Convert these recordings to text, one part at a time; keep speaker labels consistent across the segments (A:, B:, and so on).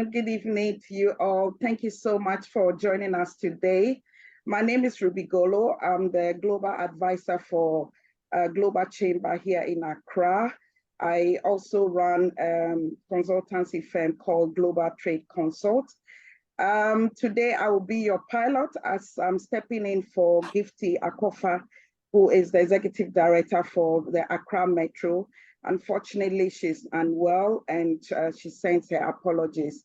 A: Good evening to you all. Thank you so much for joining us today. My name is Ruby Golo. I'm the Global Advisor for Global Chamber here in Accra. I also run a consultancy firm called Global Trade Consult. Today, I will be your pilot as I'm stepping in for Gifty Akofa, who is the Executive Director for the Accra Metro. Unfortunately, she's unwell and she sends her apologies.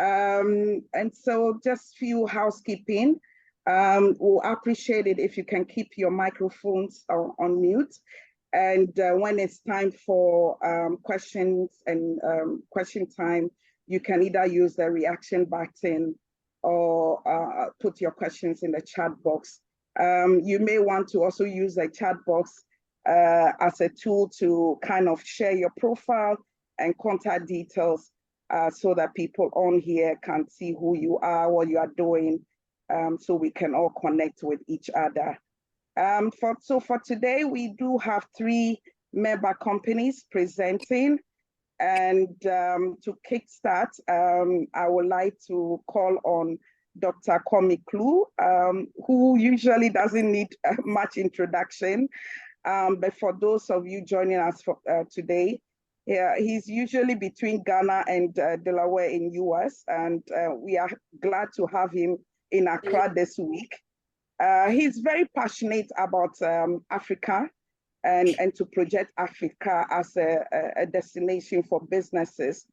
A: And so just few housekeeping. We'll appreciate it if you can keep your microphones on mute. And when it's time for questions and question time, you can either use the reaction button or put your questions in the chat box. You may want to also use the chat box as a tool to kind of share your profile and contact details so that people on here can see who you are, what you are doing, so we can all connect with each other. So for today, we do have 3 member companies presenting. And to kickstart, I would like to call on Dr. Kwame Klu, who usually doesn't need much introduction. But for those of you joining us for, today, he's usually between Ghana and Delaware in US, and we are glad to have him in Accra this week. He's very passionate about Africa and to project Africa as a destination for businesses.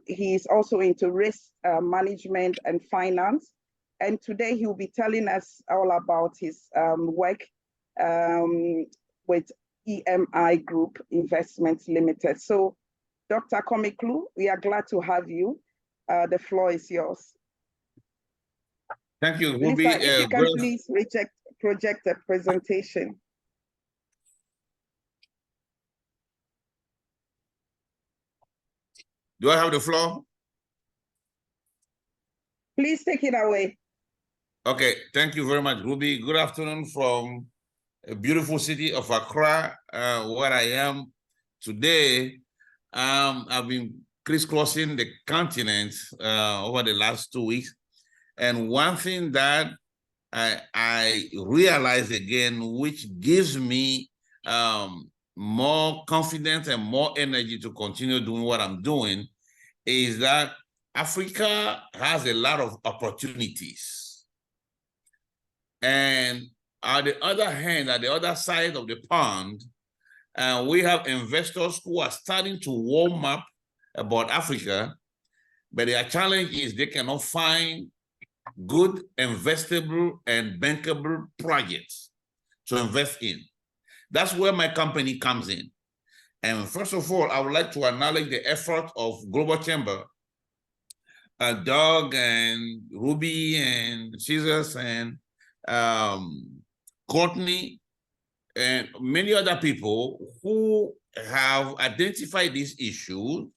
A: He's also into risk management and finance. And today he'll be telling us all about his work with EMI Group Investments Limited. So, Dr. Kwame Klu, we are glad to have you. The floor is yours.
B: Thank you, Ruby.
A: Lisa, if you can please project the presentation.
B: Do I have the floor?
A: Please take it away.
B: Okay, thank you very much, Ruby. Good afternoon from a beautiful city of Accra, where I am today. I've been crisscrossing the continent over the last 2 weeks. And one thing that I realized again, which gives me more confidence and more energy to continue doing what I'm doing, is that Africa has a lot of opportunities. And on the other hand, at the other side of the pond, we have investors who are starting to warm up about Africa, but their challenge is they cannot find good investable and bankable projects to invest in. That's where my company comes in. And first of all, I would like to acknowledge the effort of Global Chamber, Doug and Ruby and Jesus and Courtney and many other people who have identified this issue,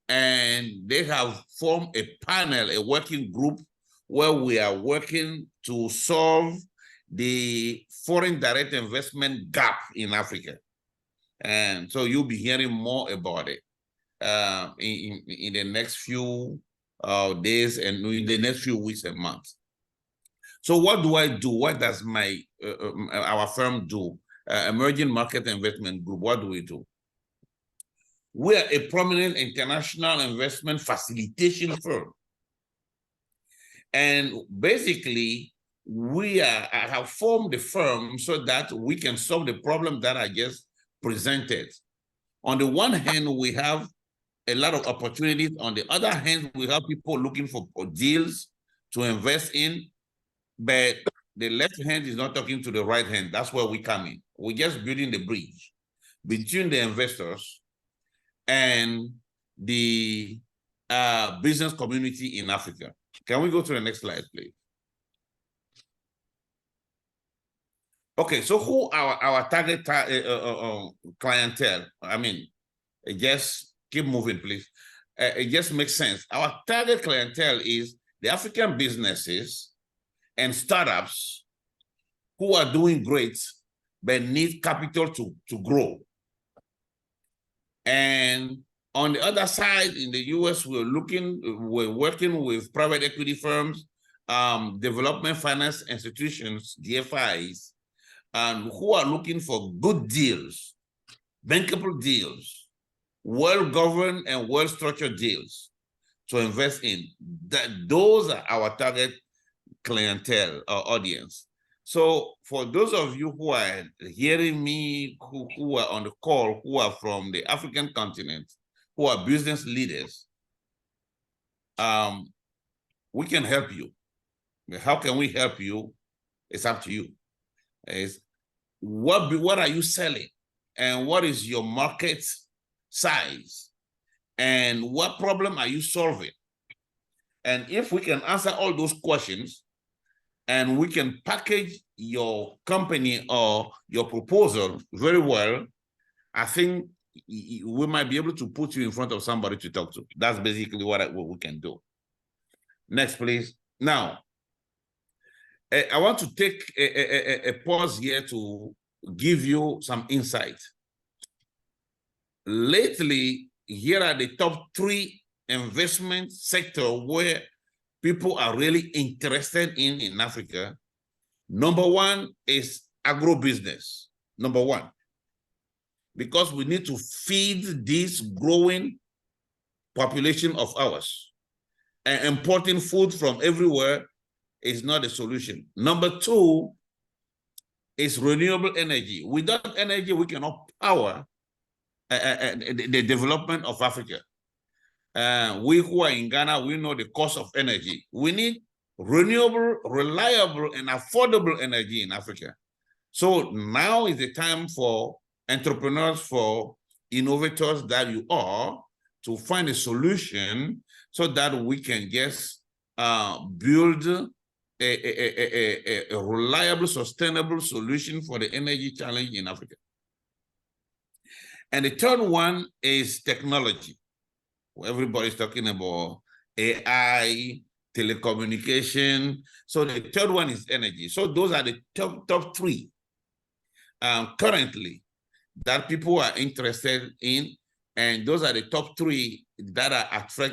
B: and they have formed a panel, a working group, where we are working to solve the foreign direct investment gap in Africa. And so you'll be hearing more about it in the next few days and in the next few weeks and months. So what do I do? What does our firm do? Emerging Market Investment Group, what do we do? We are a prominent international investment facilitation firm. And basically, I have formed the firm so that we can solve the problem that I just presented. On the one hand, we have a lot of opportunities. On the other hand, we have people looking for deals to invest in, but the left hand is not talking to the right hand. That's where we come in. We're just building the bridge between the investors and the business community in Africa. Can we go to the next slide, please? Okay, so who are our target clientele? I mean, just keep moving, please. It just makes sense. Our target clientele is the African businesses and startups who are doing great but need capital to grow. And On the other side, in the US, we're working with private equity firms, development finance institutions, DFIs, and who are looking for good deals, bankable deals, well-governed and well-structured deals to invest in. Those are our target clientele or audience. So for those of you who are hearing me, who are on the call, who are from the African continent, who are business leaders, we can help you. How can we help you? It's up to you. What are you selling? And what is your market size? And what problem are you solving? And if we can answer all those questions, and we can package your company or your proposal very well, I think we might be able to put you in front of somebody to talk to. That's basically what we can do. Next, please. Now, I want to take a pause here to give you some insight. Lately, here are the top 3 investment sectors where people are really interested in Africa. Number 1 is agribusiness, number 1. Because we need to feed this growing population of ours. And importing food from everywhere is not a solution. Number 2 is renewable energy. Without energy, we cannot power the development of Africa. We who are in Ghana, we know the cost of energy. We need renewable, reliable, and affordable energy in Africa. So now is the time for entrepreneurs, for innovators that you are, to find a solution so that we can just build a reliable, sustainable solution for the energy challenge in Africa. And the third one is technology. Everybody's talking about AI, telecommunication. So the third one is energy. So those are the top 3 currently that people are interested in. And those are the top 3 that are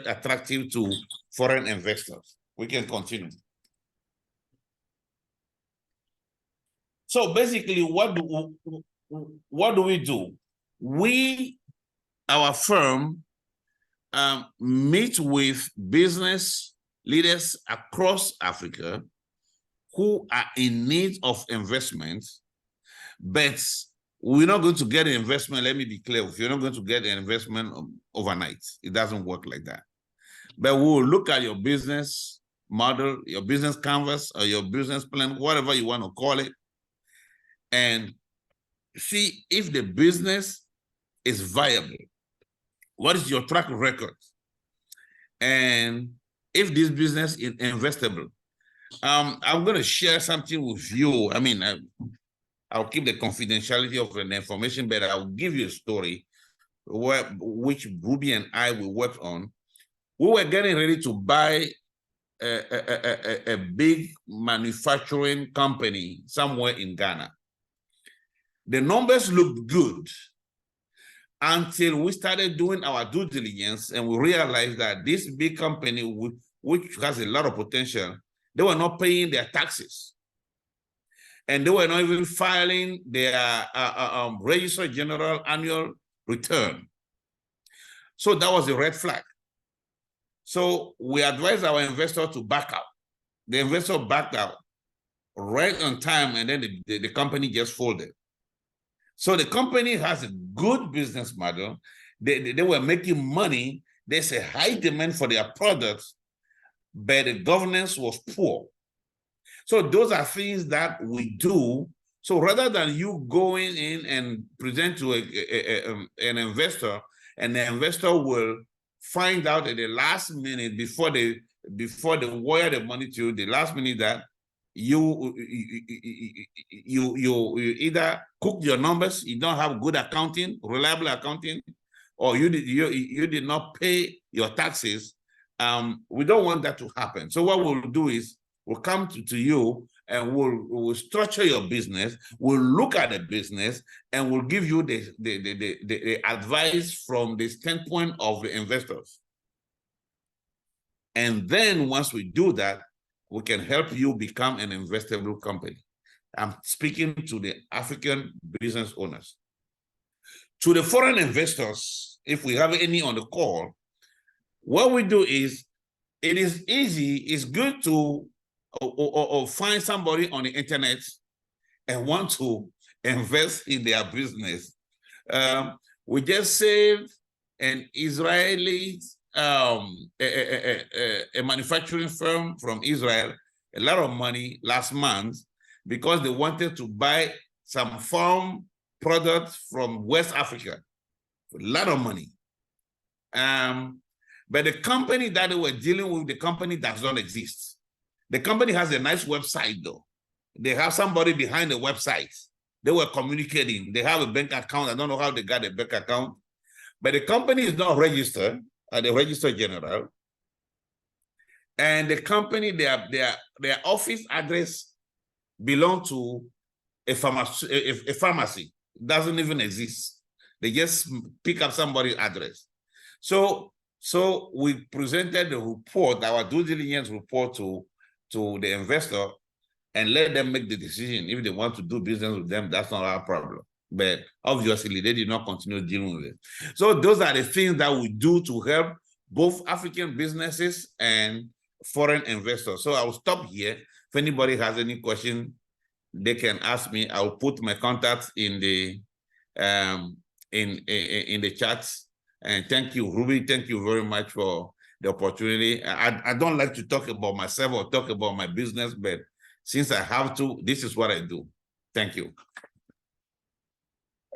B: attractive to foreign investors. We can continue. So basically, what do we do? Our firm, meet with business leaders across Africa who are in need of investment, but we're not going to get an investment. Let me be clear. If you're not going to get an investment overnight, it doesn't work like that. But we'll look at your business model, your business canvas, or your business plan, whatever you want to call it, and see if the business is viable. What is your track record? And if this business is investable. I'm going to share something with you. I mean, I'll keep the confidentiality of the information, but I'll give you a story which Ruby and I will work on. We were getting ready to buy a big manufacturing company somewhere in Ghana. The numbers looked good until we started doing our due diligence and we realized that this big company, which has a lot of potential, they were not paying their taxes. And they were not even filing their Register General annual return. So that was a red flag. So we advised our investor to back out. The investor backed out right on time, and then the company just folded. So the company has a good business model. They were making money. There's a high demand for their products, but the governance was poor. So those are things that we do. So rather than you going in and present to an investor, and the investor will find out at the last minute before they wire the money to you, the last minute that you either cook your numbers, you don't have good accounting, reliable accounting, or you did not pay your taxes. We don't want that to happen. So what we'll do is we'll come to you and we'll structure your business, we'll look at the business, and we'll give you the advice from the standpoint of the investors. And then once we do that, we can help you become an investable company. I'm speaking to the African business owners. To the foreign investors, if we have any on the call, what we do is, it is easy, it's good to or find somebody on the internet and want to invest in their business. We just saved an Israeli a manufacturing firm from Israel a lot of money last month because they wanted to buy some farm products from West Africa. A lot of money. But the company that they were dealing with, the company does not exist. The company has a nice website though. They have somebody behind the website. They were communicating. They have a bank account. I don't know how they got a bank account, but the company is not registered at the Register General. And the company, their office address belongs to a pharmacy. It doesn't even exist. They just pick up somebody's address. So we presented the report, our due diligence report to the investor, and let them make the decision. If they want to do business with them, that's not our problem. But obviously, they did not continue dealing with it. So those are the things that we do to help both African businesses and foreign investors. So I'll stop here. If anybody has any question, they can ask me. I'll put my contacts in the in the chats. And thank you, Ruby. Thank you very much for the opportunity. I don't like to talk about myself or talk about my business, but since I have to, this is what I do. Thank you.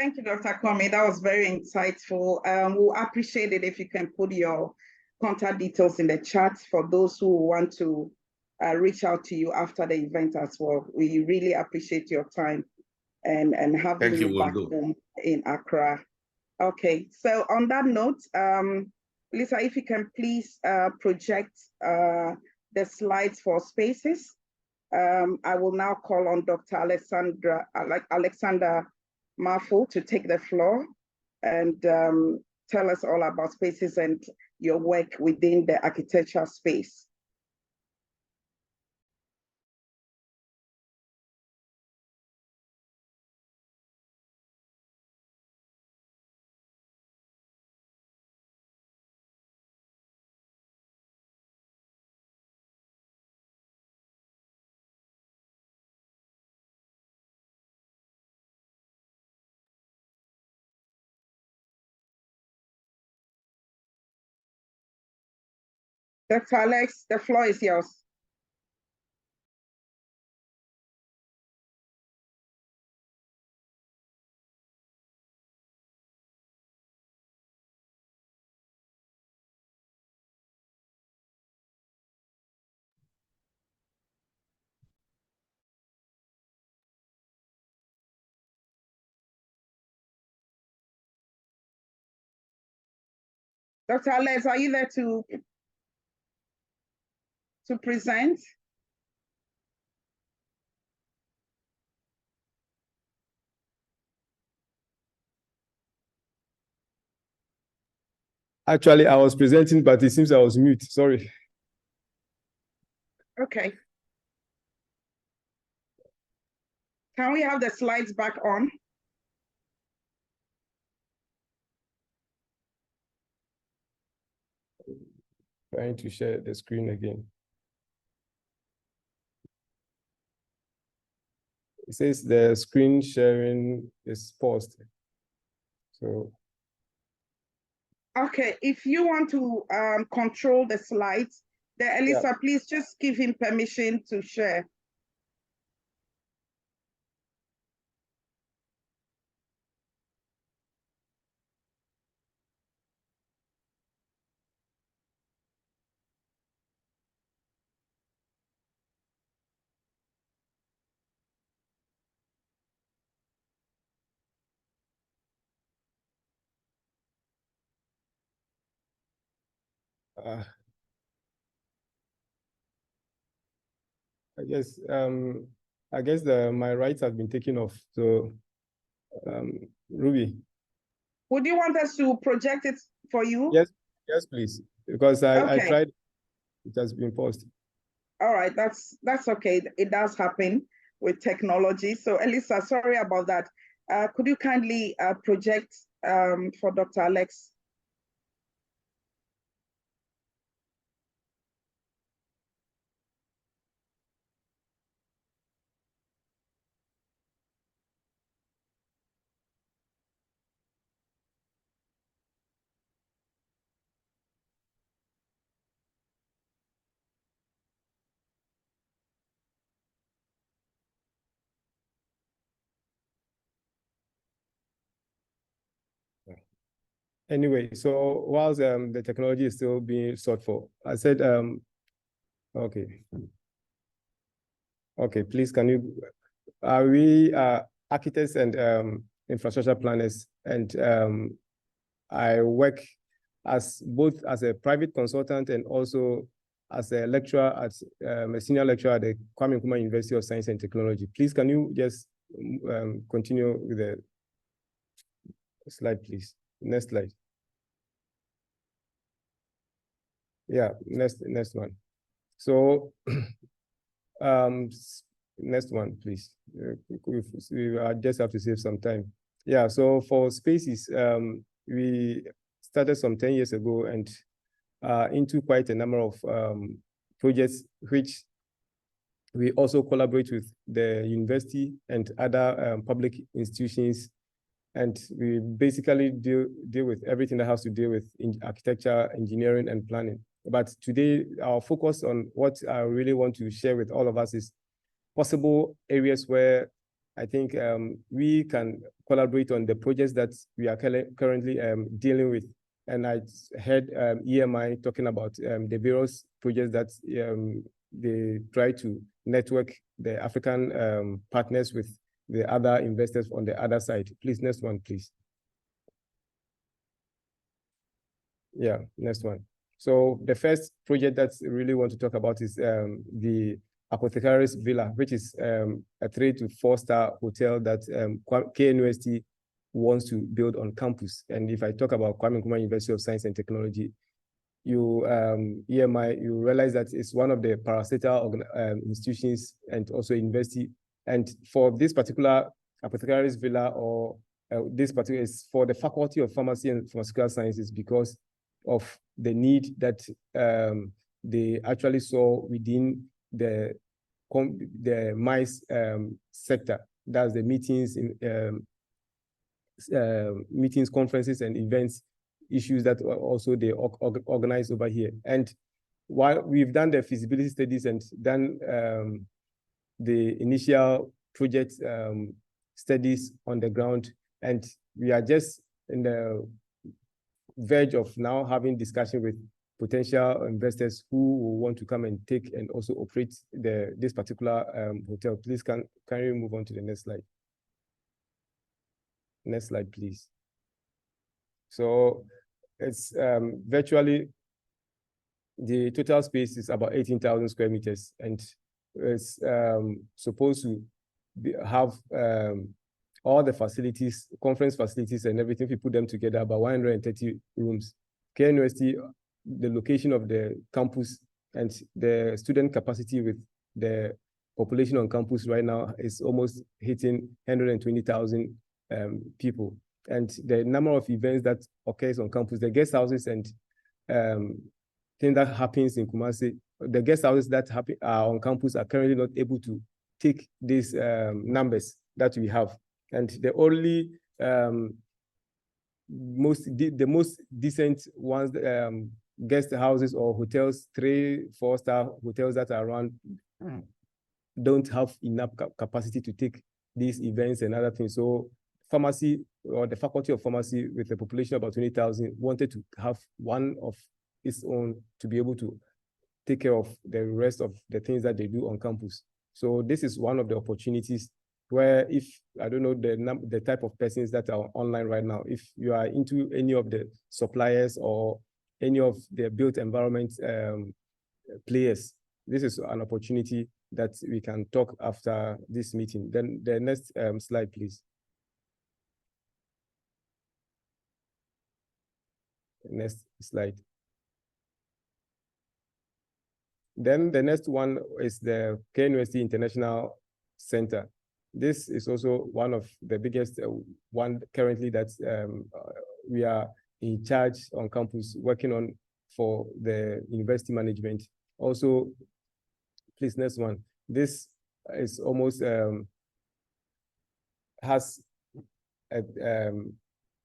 A: Thank you, Dr. Kwame. That was very insightful. We'll appreciate it if you can put your contact details in the chat for those who want to reach out to you after the event as well. We really appreciate your time and having you back home in Accra. Okay, so on that note, Lisa, if you can please project the slides for Spaces. I will now call on Dr. Alexander Marfo to take the floor and tell us all about Spaces and your work within the architecture space. Dr. Alex, the floor is yours. Dr. Alex, are you there to present?
C: Actually, I was presenting, but it seems I was mute. Sorry.
A: Okay. Can we have the slides back on?
C: Trying to share the screen again. It says the screen sharing is paused. So.
A: Okay, if you want to control the slides, then Elisa, please just give him permission to share.
C: I guess I guess my rights have been taken off. So, Ruby.
A: Would you want us to project it for you?
C: Yes, please. Because I tried, it has been paused.
A: All right, that's okay. It does happen with technology. So Elisa, sorry about that. Could you kindly project for Dr. Alex?
C: Anyway, so whilst the technology is still being sought for, I said, okay. Okay, please, can you, we are architects and infrastructure planners, and I work as both as a private consultant and also as a lecturer at a senior lecturer at the Kwame Nkrumah University of Science and Technology. Please, can you just continue with the slide, please? Next slide. Yeah, next one. So, next one, please. I just have to save some time. Yeah, so for spaces, we started some 10 years ago and into quite a number of projects, which we also collaborate with the university and other public institutions. And we basically deal with everything that has to do with architecture, engineering, and planning. But today, our focus on what I really want to share with all of us is possible areas where I think we can collaborate on the projects that we are currently dealing with. And I heard EMI talking about the various projects that they try to network the African partners with the other investors on the other side. Please, next one, please. Yeah, next one. So the first project that I really want to talk about is the Apothecaries Villa, which is a 3 to 4-star hotel that KNUST wants to build on campus. And if I talk about Kwame Nkrumah University of Science and Technology, you EMI, you realize that it's one of the parastatal institutions and also university. And for this particular Apothecaries Villa, or this particular is for the Faculty of Pharmacy and Pharmaceutical Sciences, because of the need that they actually saw within the MICE sector. That's the meetings, meetings, conferences, and events issues that also they organize over here. And while we've done the feasibility studies and done the initial project studies on the ground, and we are just in the verge of now having discussion with potential investors who will want to come and take and also operate this particular hotel. Please, can you move on to the next slide? Next slide, please. So it's virtually, the total space is about 18,000 square meters, and it's supposed to have all the facilities, conference facilities and everything. If you put them together, about 130 rooms. KNUST, the location of the campus and the student capacity with the population on campus right now is almost hitting 120,000 people. And the number of events that occurs on campus, the guest houses and thing that happens in Kumasi, the guest houses that are on campus are currently not able to take these numbers that we have. And the only the most decent ones, guest houses or hotels, 3, 4-star hotels that are around, don't have enough capacity to take these events and other things. So pharmacy, or the Faculty of Pharmacy, with a population of about 20,000, wanted to have one of its own to be able to take care of the rest of the things that they do on campus. So this is one of the opportunities where, if, I don't know the type of persons that are online right now, if you are into any of the suppliers or any of the built environment players, this is an opportunity that we can talk after this meeting. Then the next slide, please. Next slide. Then the next one is the KNUST International Center. This is also one of the biggest one currently that we are in charge on campus working on for the university management. Also, please, next one. This is almost has a,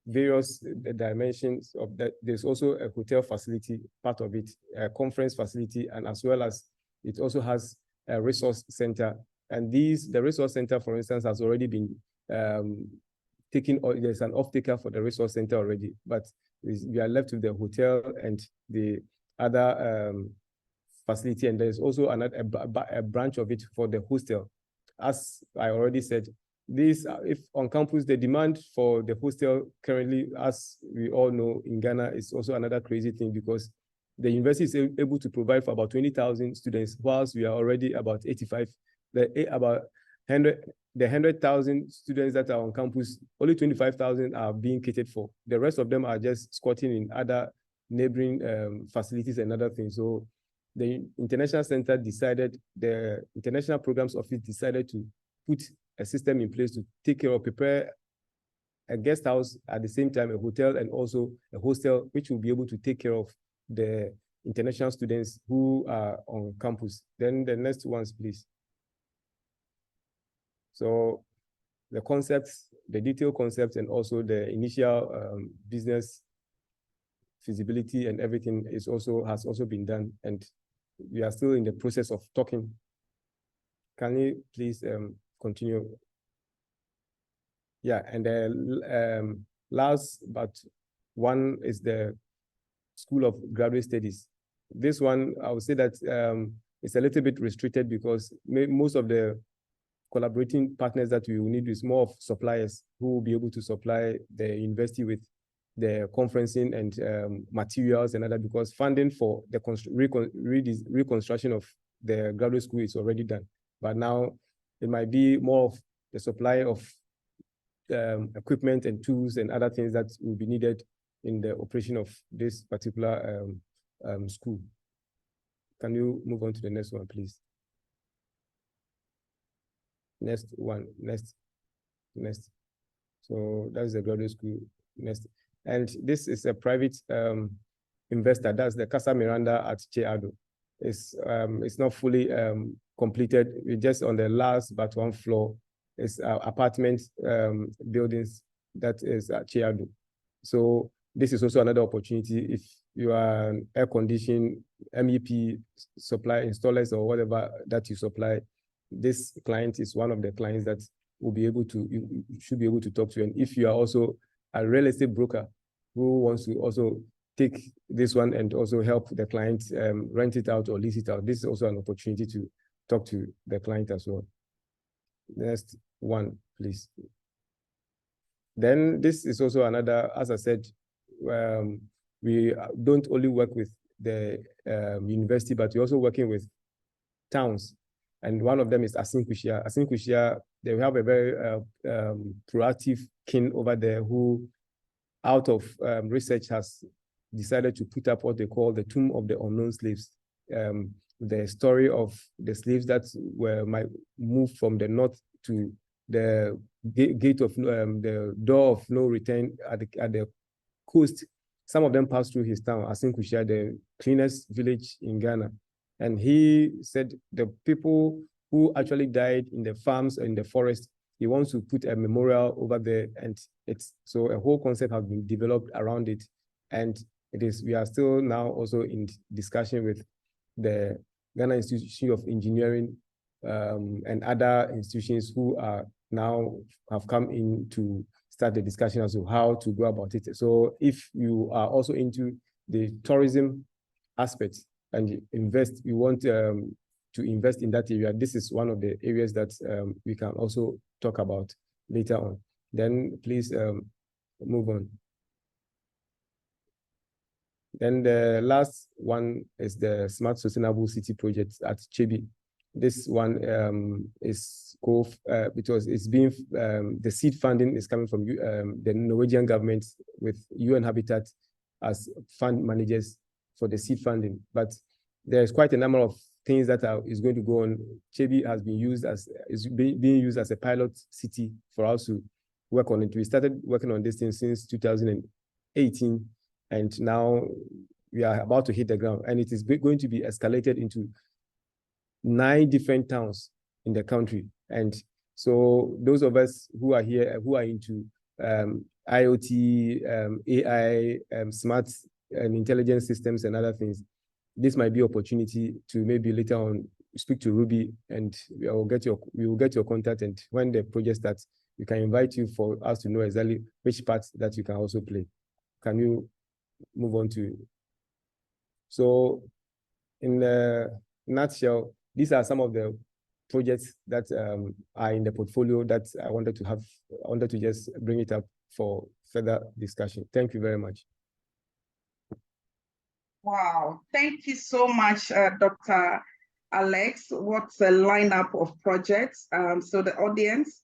C: various dimensions of that. There's also a hotel facility, part of it, a conference facility, and as well as it also has a resource center. And the resource center, for instance, has already been taken, or there's an off-taker for the resource center already, but we are left with the hotel and the other facility, and there's also another a branch of it for the hostel. As I already said, this, if on campus, the demand for the hostel currently, as we all know, in Ghana is also another crazy thing, because the university is able to provide for about 20,000 students, whilst we are already about 85, about 100,000 students that are on campus, only 25,000 are being catered for. The rest of them are just squatting in other neighboring facilities and other things. So the International Center decided, the International Programs Office decided to put a system in place to take care of, prepare a guest house, at the same time a hotel and also a hostel, which will be able to take care of the international students who are on campus. Then the next ones, please. So the concepts, the detailed concepts, and also the initial business feasibility and everything has also been done, and we are still in the process of talking. Can you please continue? Yeah, and the last but one is the School of Graduate Studies. This one, I would say that it's a little bit restricted, because most of the collaborating partners that we will need is more of suppliers who will be able to supply the university with the conferencing and materials and other, because funding for the reconstruction of the graduate school is already done. But now it might be more of the supply of equipment and tools and other things that will be needed in the operation of this particular school. Can you move on to the next one, please? Next one, next. So that's the graduate school, next. And this is a private investor, that's the Casa Miranda at Cheado. It's not fully completed, we're just on the last but one floor. It's apartment buildings that is at Cheado. So this is also another opportunity if you are an air conditioning MEP supply installers or whatever that you supply. This client is one of the clients that will be able to, you should be able to talk to. And if you are also a real estate broker who wants to also take this one and also help the client rent it out or lease it out, this is also an opportunity to talk to the client as well. Next one, please. Then this is also another, as I said, we don't only work with the university, but we're also working with towns. And one of them is Asinkushia. Asinkushia, they have a very proactive king over there who, out of research, has decided to put up what they call the Tomb of the Unknown Slaves. The story of the slaves that were moved from the north to the gate of the door of no return at the coast. Some of them passed through his town, Asinkushia, the cleanest village in Ghana. And he said the people who actually died in the farms and in the forest, he wants to put a memorial over there. And so a whole concept has been developed around it. And we are still now also in discussion with the Ghana Institute of Engineering and other institutions who are now have come in to start the discussion as to how to go about it. So if you are also into the tourism aspects and you want to invest in that area, this is one of the areas that we can also talk about later on. Then please move on. Then the last one is the Smart Sustainable City project at Chebi. This one is because it's being the seed funding is coming from the Norwegian government with UN Habitat as fund managers for the seed funding. But there's quite a number of things that is going to go on. Chebi has been used being used as a pilot city for us to work on it. We started working on this thing since 2018, and now we are about to hit the ground, and it is going to be escalated into 9 different towns in the country. And so those of us who are here, who are into IoT, AI, smart and intelligent systems and other things, this might be opportunity to maybe later on speak to Ruby, and we will get your contact. And when the project starts, we can invite you for us to know exactly which parts that you can also play. Can you move on to? So in a nutshell, these are some of the projects that are in the portfolio that I wanted to just bring it up for further discussion. Thank you very much.
A: Wow, thank you so much, Dr. Alex. What's a lineup of projects? So the audience,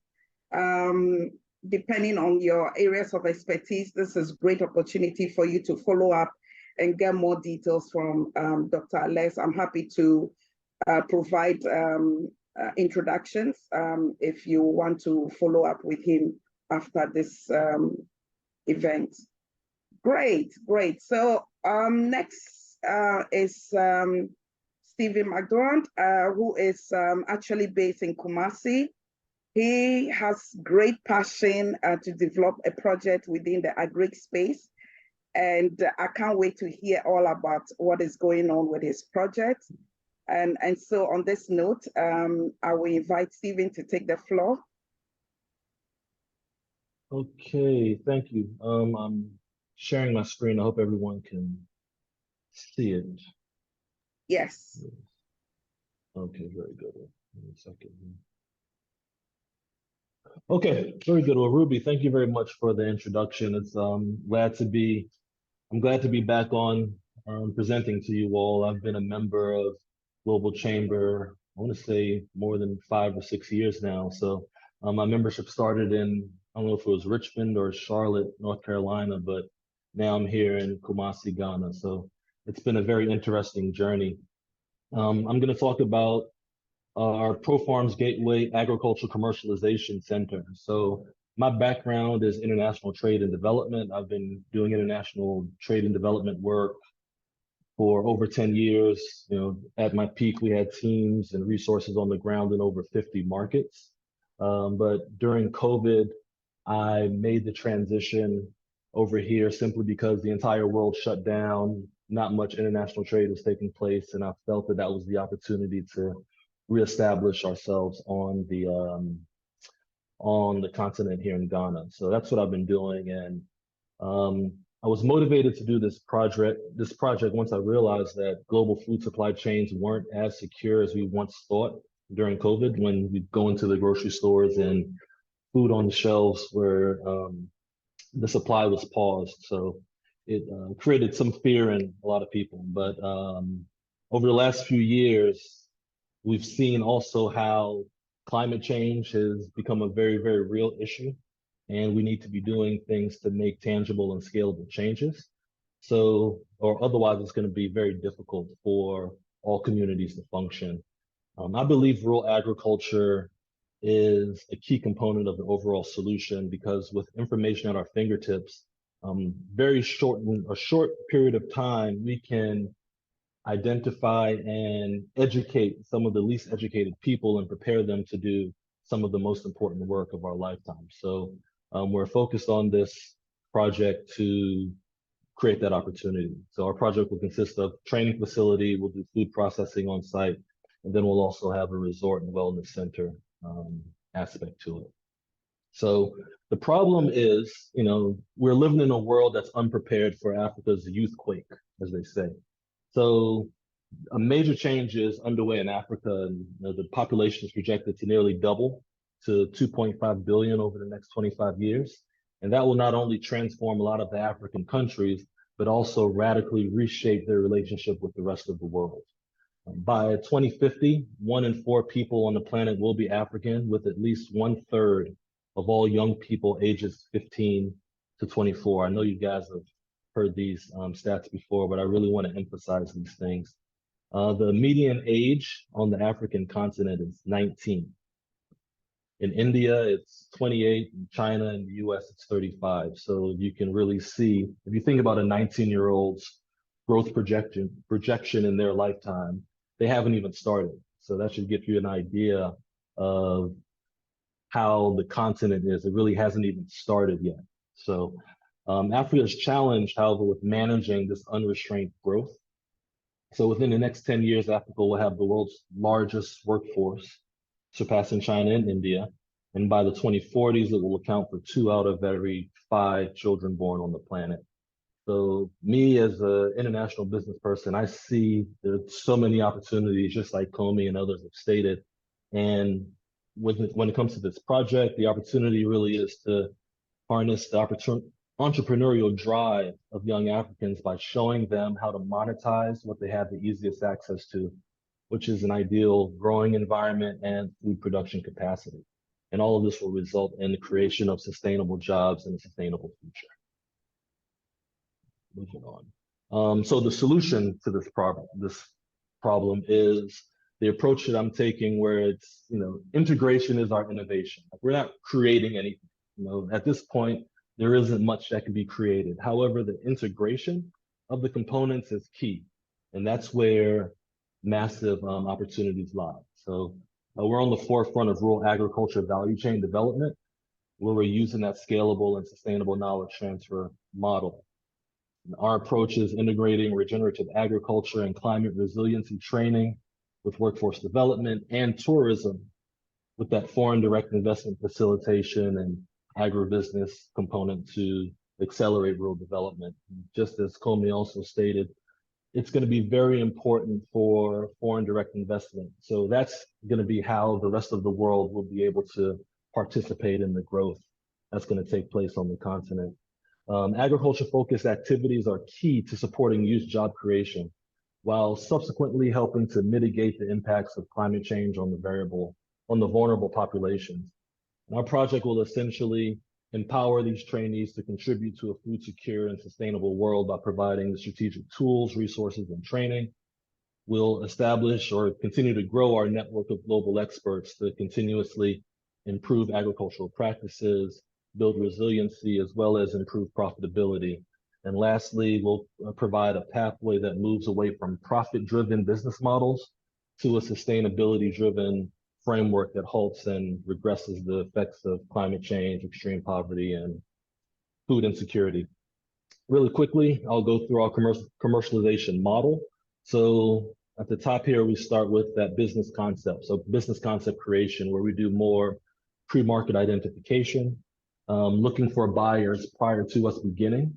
A: depending on your areas of expertise, this is great opportunity for you to follow up and get more details from Dr. Alex. I'm happy to provide introductions if you want to follow up with him after this event. Great. So next is Stephen McDonald, who is actually based in Kumasi. He has great passion to develop a project within the agri space. And I can't wait to hear all about what is going on with his project. And so on this note, I will invite Stephen to take the floor.
D: Okay, thank you. I'm sharing my screen. I hope everyone can see it.
A: Yes.
D: Okay, very good. One second. Okay, very good. Well, Ruby, thank you very much for the introduction. It's I'm glad to be back on presenting to you all. I've been a member of Global Chamber, I want to say more than 5 or 6 years now. So my membership started in, I don't know if it was Richmond or Charlotte, North Carolina, but now I'm here in Kumasi, Ghana. So it's been a very interesting journey. I'm going to talk about our ProFarms Gateway Agricultural Commercialization Center. So my background is international trade and development. I've been doing international trade and development work for over 10 years. You know, at my peak, we had teams and resources on the ground in over 50 markets. But during COVID, I made the transition over here simply because the entire world shut down. Not much international trade was taking place, and I felt that that was the opportunity to reestablish ourselves on the continent here in Ghana. So that's what I've been doing, and I was motivated to do this project once I realized that global food supply chains weren't as secure as we once thought during COVID, when we go into the grocery stores and food on the shelves where the supply was paused. So it created some fear in a lot of people. But over the last few years, we've seen also how climate change has become a very, very real issue, and we need to be doing things to make tangible and scalable changes. So, or otherwise it's going to be very difficult for all communities to function. I believe rural agriculture is a key component of the overall solution, because with information at our fingertips, in a short period of time, we can identify and educate some of the least educated people and prepare them to do some of the most important work of our lifetime. So we're focused on this project to create that opportunity. So our project will consist of training facility, we'll do food processing on site, and then we'll also have a resort and wellness center aspect to it. So the problem is, you know, we're living in a world that's unprepared for Africa's youth quake, as they say. So a major change is underway in Africa, and the population is projected to nearly double to 2.5 billion over the next 25 years. And that will not only transform a lot of the African countries, but also radically reshape their relationship with the rest of the world. By 2050, 1 in 4 people on the planet will be African, with at least 1/3 of all young people ages 15 to 24. I know you guys have heard these stats before, but I really want to emphasize these things. The median age on the African continent is 19. In India, it's 28. In China and the US, it's 35. So you can really see, if you think about a 19-year-old's growth projection in their lifetime, they haven't even started. So that should give you an idea of how the continent is. It really hasn't even started yet. So Africa is challenged, however, with managing this unrestrained growth. So within the next 10 years, Africa will have the world's largest workforce, surpassing China and India. And by the 2040s, it will account for 2 out of every 5 children born on the planet. So me as an international business person, I see there's so many opportunities, just like Comey and others have stated. And when it comes to this project, the opportunity really is to harness the entrepreneurial drive of young Africans by showing them how to monetize what they have the easiest access to, which is an ideal growing environment and food production capacity. And all of this will result in the creation of sustainable jobs and a sustainable future. Moving on. So the solution to this problem is the approach that I'm taking, where it's, integration is our innovation. We're not creating anything. At this point, there isn't much that can be created. However, the integration of the components is key. And that's where massive opportunities lie. So we're on the forefront of rural agriculture value chain development, where we're using that scalable and sustainable knowledge transfer model. And our approach is integrating regenerative agriculture and climate resiliency training with workforce development and tourism, with that foreign direct investment facilitation and agribusiness component to accelerate rural development. Just as Comey also stated, it's going to be very important for foreign direct investment. So that's going to be how the rest of the world will be able to participate in the growth that's going to take place on the continent. Agriculture-focused activities are key to supporting youth job creation, while subsequently helping to mitigate the impacts of climate change on the vulnerable populations. And our project will essentially empower these trainees to contribute to a food secure and sustainable world by providing the strategic tools, resources, and training. We'll establish or continue to grow our network of global experts to continuously improve agricultural practices, build resiliency, as well as improve profitability. And lastly, we'll provide a pathway that moves away from profit-driven business models to a sustainability-driven framework that halts and regresses the effects of climate change, extreme poverty, and food insecurity. Really quickly, I'll go through our commercialization model. So at the top here, we start with that business concept. So business concept creation, where we do more pre-market identification, looking for buyers prior to us beginning,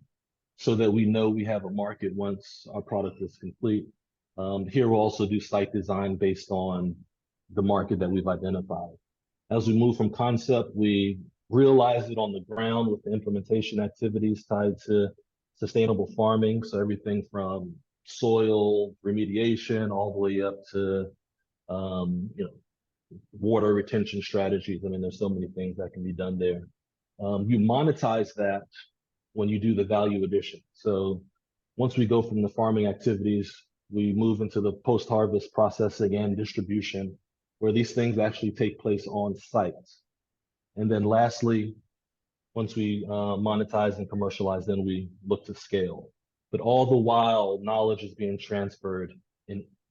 D: so that we know we have a market once our product is complete. Here we'll also do site design based on the market that we've identified. As we move from concept, we realize it on the ground with the implementation activities tied to sustainable farming. So everything from soil remediation all the way up to water retention strategies. I mean, there's so many things that can be done there. You monetize that when you do the value addition. So once we go from the farming activities, we move into the post-harvest processing and distribution, where these things actually take place on site. And then lastly, once we monetize and commercialize, then we look to scale. But all the while, knowledge is being transferred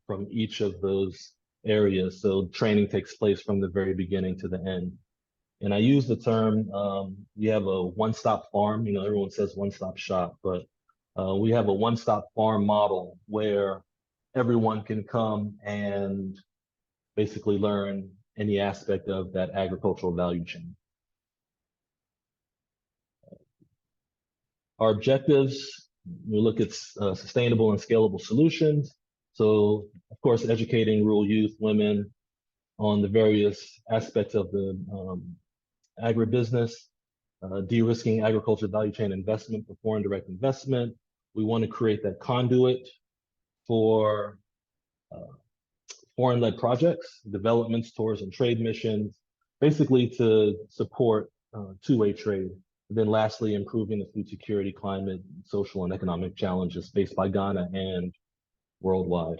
D: from each of those areas. So training takes place from the very beginning to the end. And I use the term, we have a one-stop farm. Everyone says one-stop shop, but we have a one-stop farm model where everyone can come and basically learn any aspect of that agricultural value chain. Our objectives, we look at sustainable and scalable solutions. So, of course, educating rural youth, women on the various aspects of the agribusiness, de-risking agriculture value chain investment for foreign direct investment. We want to create that conduit for foreign-led projects, developments, tours, and trade missions, basically to support two-way trade. And then lastly, improving the food security, climate, social, and economic challenges faced by Ghana and worldwide.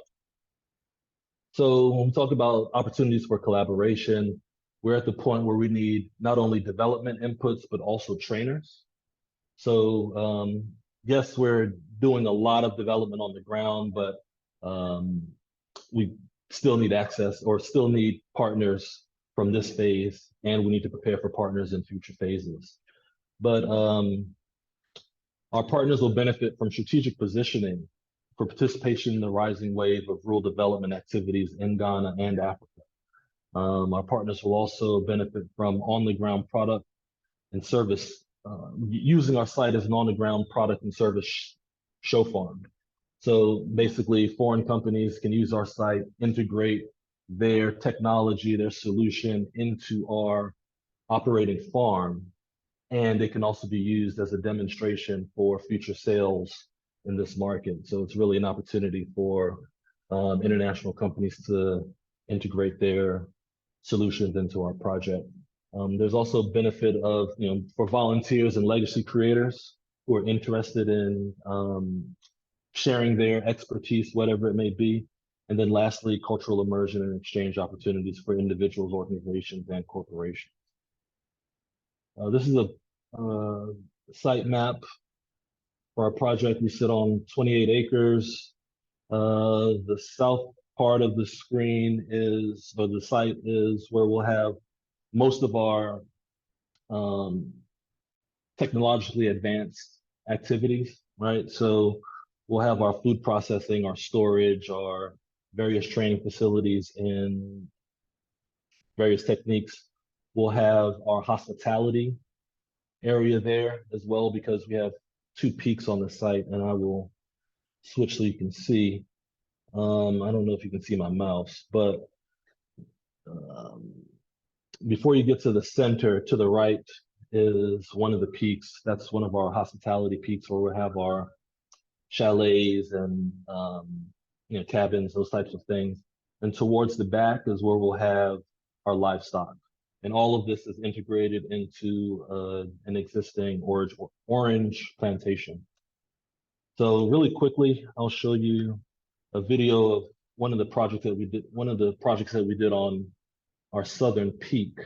D: So when we talk about opportunities for collaboration, we're at the point where we need not only development inputs, but also trainers. So yes, we're doing a lot of development on the ground, but we still need access or still need partners from this phase, and we need to prepare for partners in future phases. But our partners will benefit from strategic positioning for participation in the rising wave of rural development activities in Ghana and Africa. Our partners will also benefit from on-the-ground product and service, using our site as an on-the-ground product and service show farm. So basically, foreign companies can use our site, integrate their technology, their solution into our operating farm, and it can also be used as a demonstration for future sales in this market. So it's really an opportunity for international companies to integrate their solutions into our project. There's also benefit of, for volunteers and legacy creators who are interested in sharing their expertise, whatever it may be. And then lastly, cultural immersion and exchange opportunities for individuals, organizations, and corporations. This is a site map for our project. We sit on 28 acres. The south part of the screen is, or the site is, where we'll have most of our technologically advanced activities, right? So we'll have our food processing, our storage, our various training facilities in various techniques. We'll have our hospitality area there as well, because we have 2 peaks on the site, and I will switch so you can see. I don't know if you can see my mouse, but before you get to the center, to the right is one of the peaks. That's one of our hospitality peaks, where we have our chalets and cabins, those types of things. And towards the back is where we'll have our livestock. And all of this is integrated into an existing orange plantation. So really quickly, I'll show you a video of one of the projects that we did on our southern peak,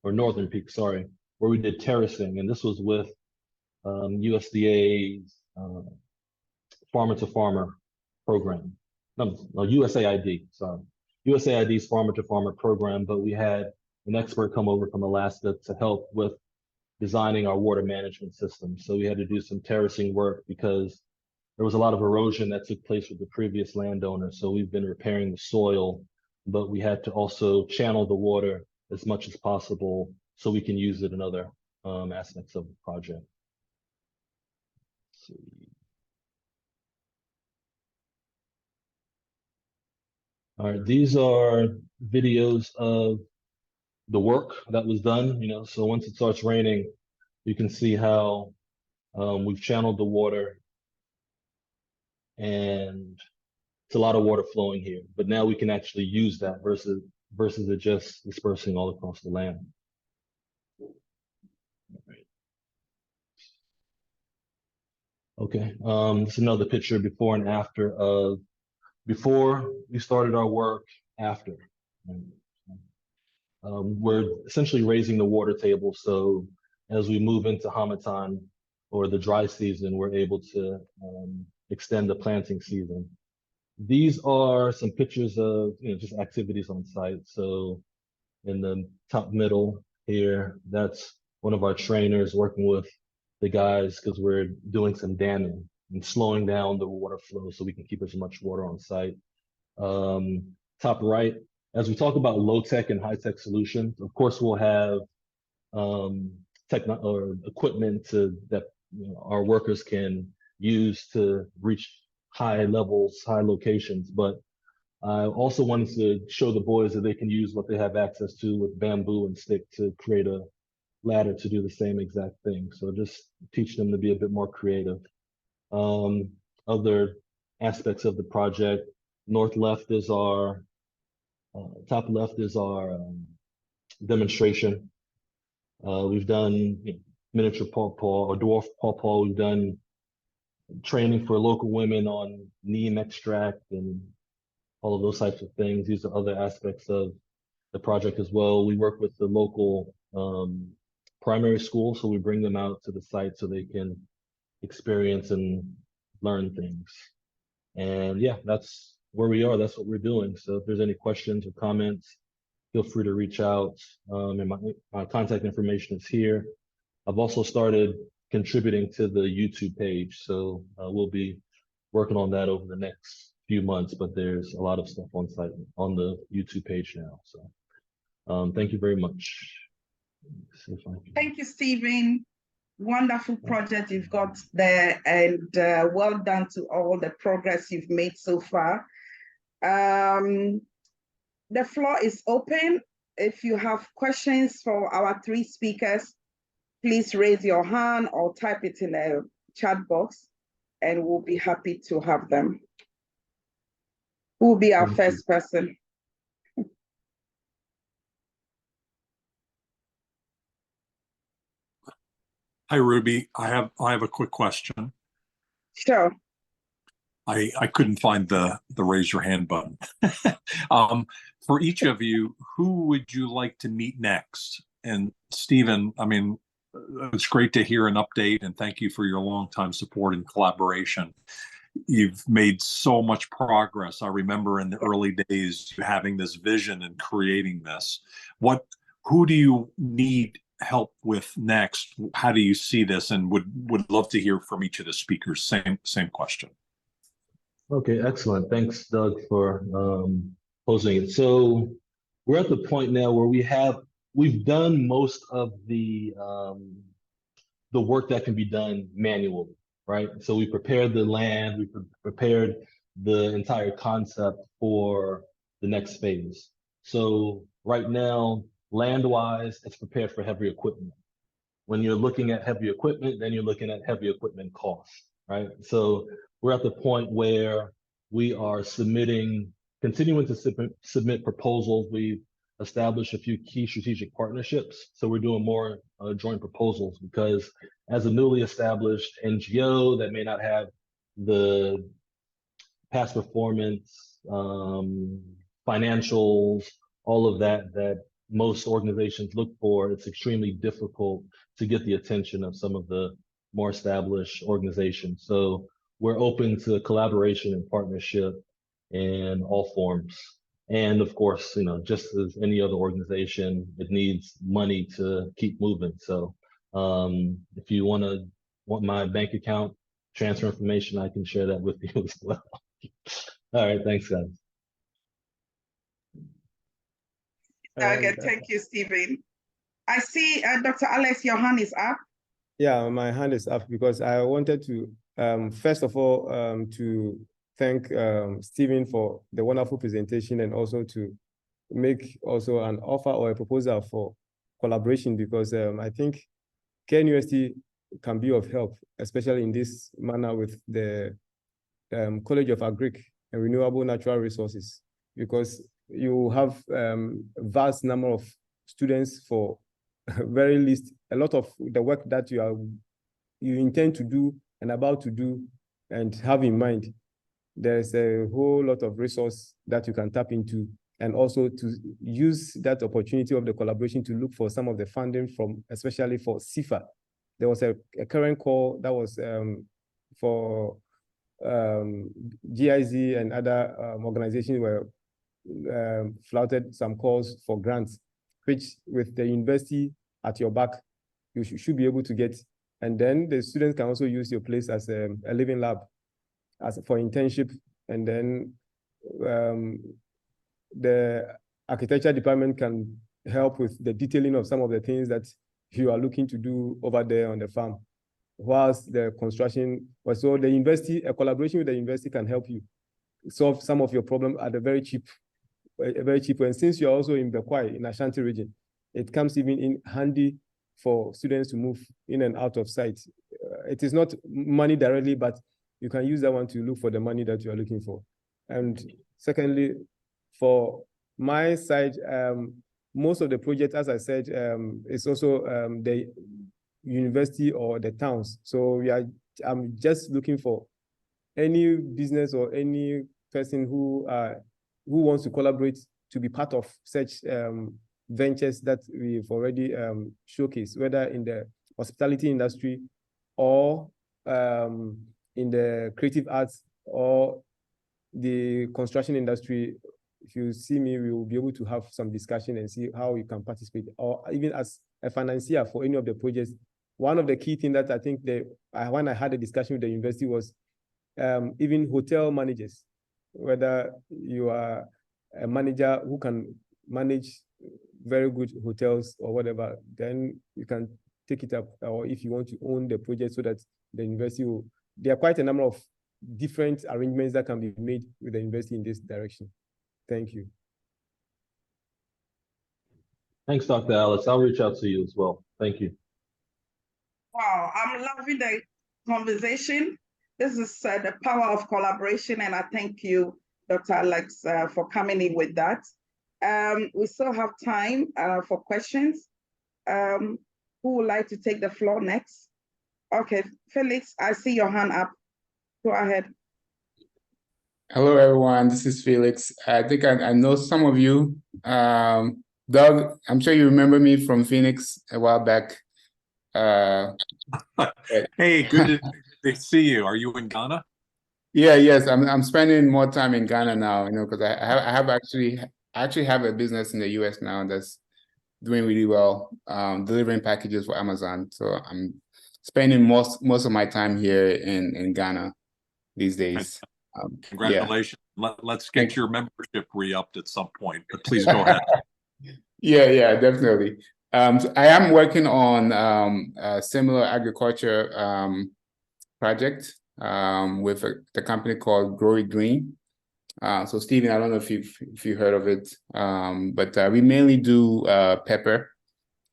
D: or northern peak, sorry, where we did terracing. And this was with USDA's farmer to farmer program. No, USAID, sorry. USAID's farmer to farmer program, but we had an expert come over from Alaska to help with designing our water management system. So we had to do some terracing work because there was a lot of erosion that took place with the previous landowner. So we've been repairing the soil, but we had to also channel the water as much as possible so we can use it in other aspects of the project. Let's see. All right, these are videos of the work that was done, so once it starts raining, you can see how we've channeled the water, and it's a lot of water flowing here, but now we can actually use that versus it just dispersing all across the land. All right. Okay, this is another picture before and after of before we started our work, after. We're essentially raising the water table, so as we move into Hamatan, or the dry season, we're able to extend the planting season. These are some pictures of just activities on site. So in the top middle here, that's one of our trainers working with the guys, because we're doing some damming and slowing down the water flow so we can keep as much water on site. Top right, as we talk about low-tech and high-tech solutions, of course we'll have equipment that our workers can use to reach high levels, high locations. But I also wanted to show the boys that they can use what they have access to with bamboo and stick to create a ladder to do the same exact thing. So just teach them to be a bit more creative. Other aspects of the project, north left is our top left is our demonstration. We've done miniature pawpaw or dwarf pawpaw. We've done training for local women on neem extract and all of those types of things. These are other aspects of the project as well. We work with the local primary school, so we bring them out to the site so they can experience and learn things. And yeah, that's where we are. That's what we're doing. So if there's any questions or comments, feel free to reach out. And my contact information is here. I've also started contributing to the YouTube page, so we'll be working on that over the next few months, but there's a lot of stuff on site on the YouTube page now. So thank you very much.
A: Thank you, Stephen. Wonderful project you've got there, and well done to all the progress you've made so far. The floor is open. If you have questions for our three speakers, please raise your hand or type it in a chat box, and we'll be happy to have them. Who will be our first person?
E: Hi, Ruby. I have a quick question.
A: Sure.
E: I couldn't find the raise your hand button. For each of you, who would you like to meet next? And Stephen, I mean, it's great to hear an update, and thank you for your longtime support and collaboration. You've made so much progress. I remember in the early days you having this vision and creating this. Who do you need help with next? How do you see this? And would love to hear from each of the speakers. Same question.
D: Okay, excellent. Thanks, Doug, for posing it. So we're at the point now where we've done most of the work that can be done manually, right? So we prepared the land, we prepared the entire concept for the next phase. So right now, land-wise, it's prepared for heavy equipment. When you're looking at heavy equipment, then you're looking at heavy equipment costs, right? So we're at the point where we are continuing to submit proposals. We've established a few key strategic partnerships. So we're doing more joint proposals, because as a newly established NGO that may not have the past performance, financials, all of that most organizations look for, it's extremely difficult to get the attention of some of the more established organizations. So we're open to collaboration and partnership in all forms. And of course, just as any other organization, it needs money to keep moving. So if you want my bank account transfer information, I can share that with you as well. All right, thanks, guys.
A: Okay, thank you, Stephen. I see Dr. Alex, your hand is up.
C: Yeah, my hand is up because I wanted to, first of all, to thank Stephen for the wonderful presentation, and also to make also an offer or a proposal for collaboration, because I think KNUST can be of help, especially in this manner with the College of Agric and Renewable Natural Resources, because you have a vast number of students for very least a lot of the work that you intend to do and about to do and have in mind. There's a whole lot of resource that you can tap into, and also to use that opportunity of the collaboration to look for some of the funding from, especially for CIFA. There was a current call that was for GIZ and other organizations were flouted some calls for grants, which with the university at your back, you should be able to get. And then the students can also use your place as a living lab for internship. And then the architecture department can help with the detailing of some of the things that you are looking to do over there on the farm, whilst the construction. So the university, a collaboration with the university can help you solve some of your problems at a very cheap. And since you're also in Bekwai, in Ashanti region, it comes even in handy for students to move in and out of sight. It is not money directly, but you can use that one to look for the money that you are looking for. And secondly, for my side, most of the project, as I said, is also the university or the towns. So I'm just looking for any business or any person who wants to collaborate to be part of such ventures that we've already showcased, whether in the hospitality industry or in the creative arts or the construction industry. If you see me, we will be able to have some discussion and see how you can participate, or even as a financier for any of the projects. One of the key things that I think when I had a discussion with the university was even hotel managers, whether you are a manager who can manage very good hotels or whatever, then you can take it up, or if you want to own the project so that the university will, there are quite a number of different arrangements that can be made with the university in this direction. Thank you.
D: Thanks, Dr. Alex. I'll reach out to you as well. Thank you.
A: Wow, I'm loving the conversation. This is the power of collaboration, and I thank you, Dr. Alex, for coming in with that. We still have time for questions. Who would like to take the floor next? Okay, Felix, I see your hand up. Go ahead.
F: Hello, everyone. This is Felix. I think I know some of you. Doug, I'm sure you remember me from Phoenix a while back.
E: Hey, good to see you. Are you in Ghana?
F: Yes. I'm spending more time in Ghana now, because I actually have a business in the US now that's doing really well, delivering packages for Amazon. So I'm spending most of my time here in Ghana these days.
E: Congratulations. Yeah. Let's get your membership re-upped at some point, but please go ahead.
F: Yeah, definitely. So I am working on a similar agriculture project with the company called Grow It Green. So Stephen, I don't know if you've heard of it, but we mainly do pepper.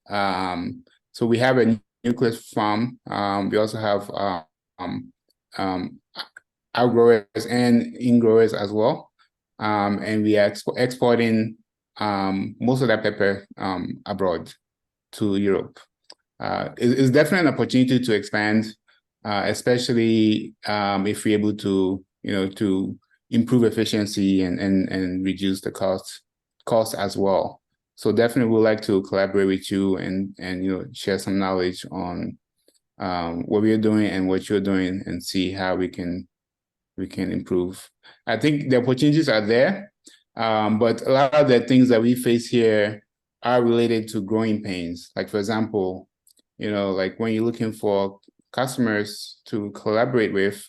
F: So we have a nucleus farm. We also have outgrowers and ingrowers as well, and we are exporting most of that pepper abroad to Europe. It's definitely an opportunity to expand, especially if we're able to, to improve efficiency and reduce the cost as well. So definitely we'd like to collaborate with you and share some knowledge on what we're doing and what you're doing, and see how we can improve. I think the opportunities are there, but a lot of the things that we face here are related to growing pains. Like, for example, like when you're looking for customers to collaborate with,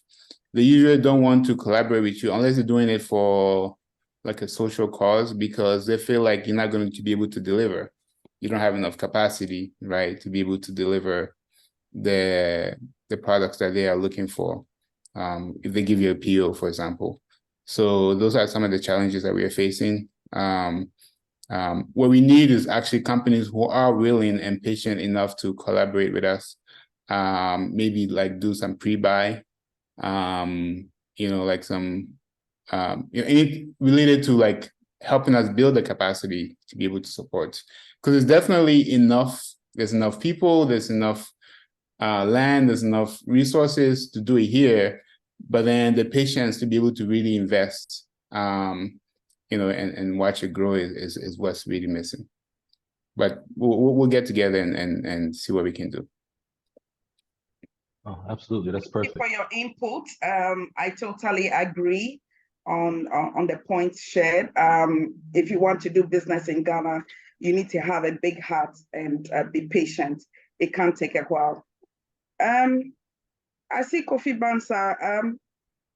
F: they usually don't want to collaborate with you unless they're doing it for like a social cause, because they feel like you're not going to be able to deliver. You don't have enough capacity, right, to be able to deliver the products that they are looking for. If they give you a PO, for example. So those are some of the challenges that we are facing. What we need is actually companies who are willing and patient enough to collaborate with us. Maybe like do some pre-buy, like some, anything related to like helping us build the capacity to be able to support. Because there's definitely enough, there's enough people, there's enough land, there's enough resources to do it here, but then the patience to be able to really invest, and watch it grow is what's really missing. But we'll get together and see what we can do.
D: Oh, absolutely, that's perfect.
A: Thank you for your input. I totally agree on the points shared. If you want to do business in Ghana, you need to have a big heart and be patient. It can take a while. I see Kofi Bansa.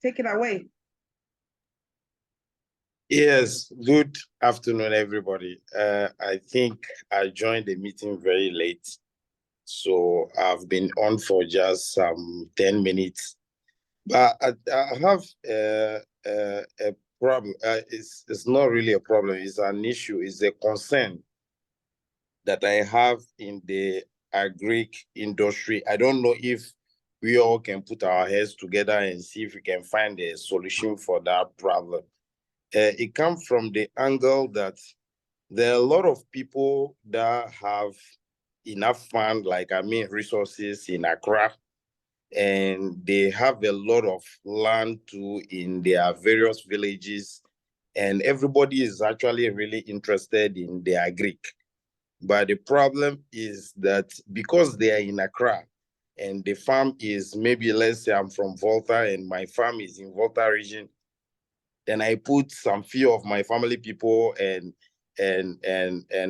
A: Take it away.
G: Yes, good afternoon, everybody. I think I joined the meeting very late, so I've been on for just 10 minutes. But I have a problem. It's not really a problem. It's an issue. It's a concern that I have in the agri industry. I don't know if we all can put our heads together and see if we can find a solution for that problem. It comes from the angle that there are a lot of people that have enough fund, resources in Accra, and they have a lot of land too in their various villages, and everybody is actually really interested in the agric. But the problem is that because they are in Accra and the farm is maybe, let's say I'm from Volta and my farm is in Volta region, then I put some few of my family people and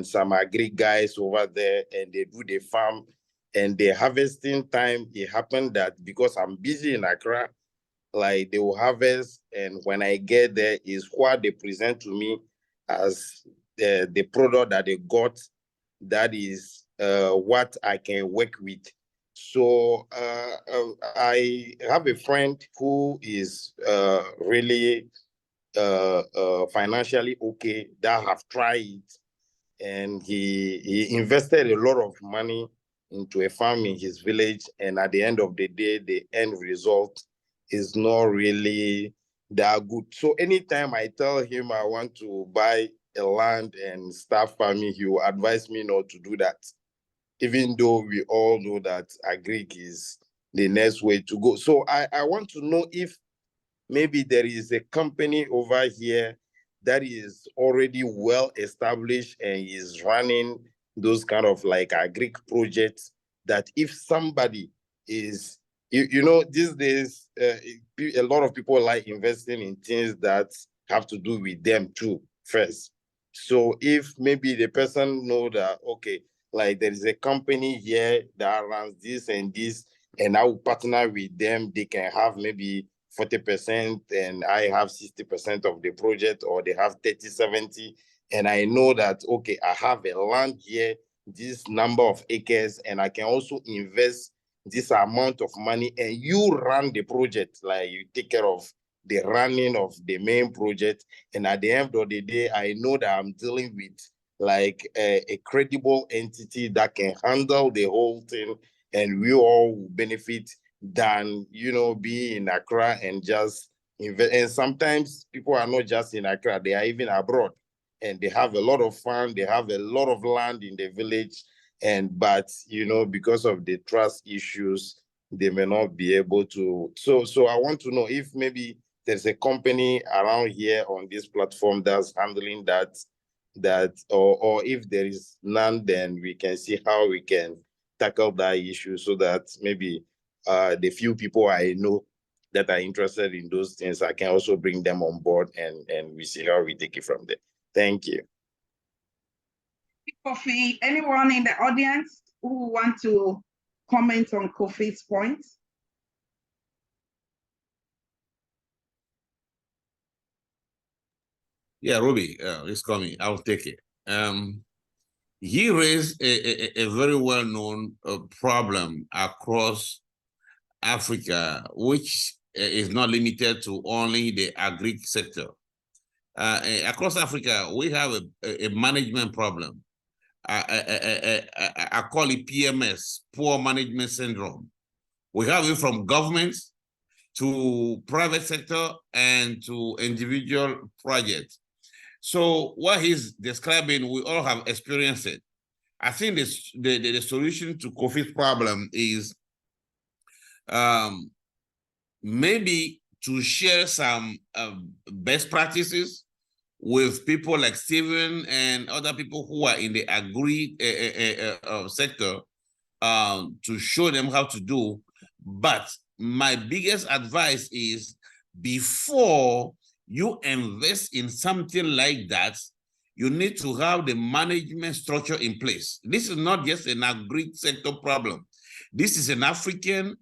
G: some agri guys over there, and they do the farm, and the harvesting time, it happened that because I'm busy in Accra, like they will harvest, and when I get there is what they present to me as the product that they got, that is what I can work with. So I have a friend who is really financially okay, that have tried it, and he invested a lot of money into a farm in his village, and at the end of the day, the end result is not really that good. So anytime I tell him I want to buy a land and start farming, he will advise me not to do that, even though we all know that agric is the next way to go. So I want to know if maybe there is a company over here that is already well established and is running those kind of like agric projects, that if somebody is, these days, a lot of people like investing in things that have to do with them too first. So if maybe the person know that, okay, like there is a company here that runs this and this, and I will partner with them, they can have maybe 40% and I have 60% of the project, or they have 30-70, and I know that, okay, I have a land here, this number of acres, and I can also invest this amount of money, and you run the project, like you take care of the running of the main project, and at the end of the day, I know that I'm dealing with like a credible entity that can handle the whole thing, and we all will benefit, than be in Accra and just invest. And sometimes people are not just in Accra, they are even abroad, and they have a lot of fun, they have a lot of land in the village, but because of the trust issues, they may not be able to. So I want to know if maybe there's a company around here on this platform that's handling that, or if there is none, then we can see how we can tackle that issue, so that maybe the few people I know that are interested in those things, I can also bring them on board, and we see how we take it from there. Thank you.
A: Kofi, anyone in the audience who want to comment on Kofi's points?
B: Yeah, Ruby, it's coming. I'll take it. He raised a very well-known problem across Africa, which is not limited to only the agri sector. Across Africa, we have a management problem. I call it PMS, poor management syndrome. We have it from governments to private sector and to individual projects. So what he's describing, we all have experienced it. I think the solution to Kofi's problem is maybe to share some best practices with people like Stephen and other people who are in the agri sector, to show them how to do. But my biggest advice is, before you invest in something like that, you need to have the management structure in place. This is not just an agri sector problem. This is an African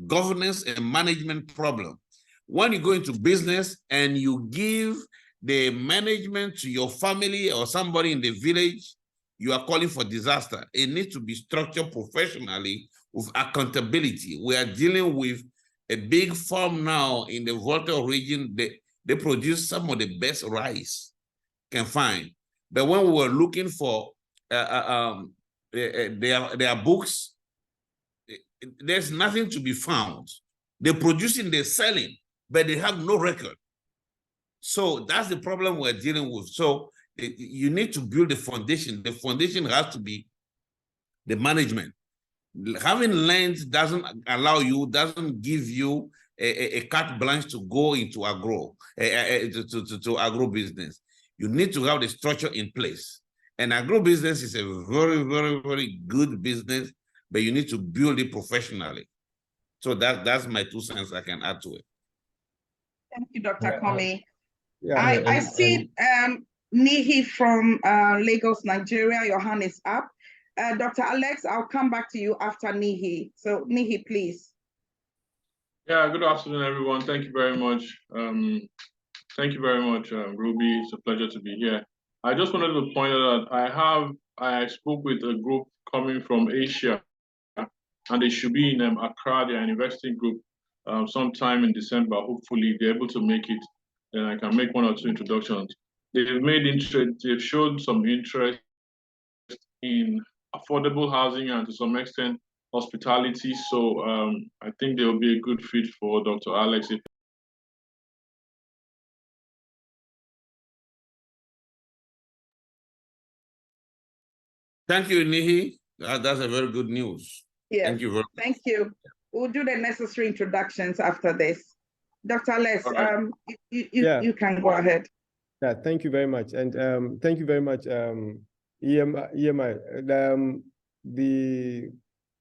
B: governance and management problem. When you go into business and you give the management to your family or somebody in the village, you are calling for disaster. It needs to be structured professionally with accountability. We are dealing with a big farm now in the Volta region. They produce some of the best rice you can find. But when we were looking for their books, there's nothing to be found. They're producing, they're selling, but they have no record. So that's the problem we're dealing with. So you need to build the foundation. The foundation has to be the management. Having land doesn't allow you, doesn't give you a carte blanche to go into to agro business. You need to have the structure in place. And agro business is a very, very, very good business, but you need to build it professionally. So that's my 2 cents I can add to it.
A: Thank you, Dr. Comey.
C: Yeah.
A: I see Nihi from Lagos, Nigeria. Your hand is up. Dr. Alex, I'll come back to you after Nihi. So Nihi, please.
H: Yeah, good afternoon, everyone. Thank you very much. Thank you very much, Ruby. It's a pleasure to be here. I just wanted to point out that I spoke with a group coming from Asia, and they should be in Accra, their university group, sometime in December. Hopefully, they're able to make it, and I can make 1 or 2 introductions. They've showed some interest in affordable housing and to some extent hospitality. So I think they will be a good fit for Dr. Alex.
B: Thank you, Nihi. That's a very good news.
A: Yes.
B: Thank you very much.
A: Thank you. We'll do the necessary introductions after this. Dr. Les,
H: right.
A: you can go ahead.
C: Yeah, thank you very much. And thank you very much, EMI. The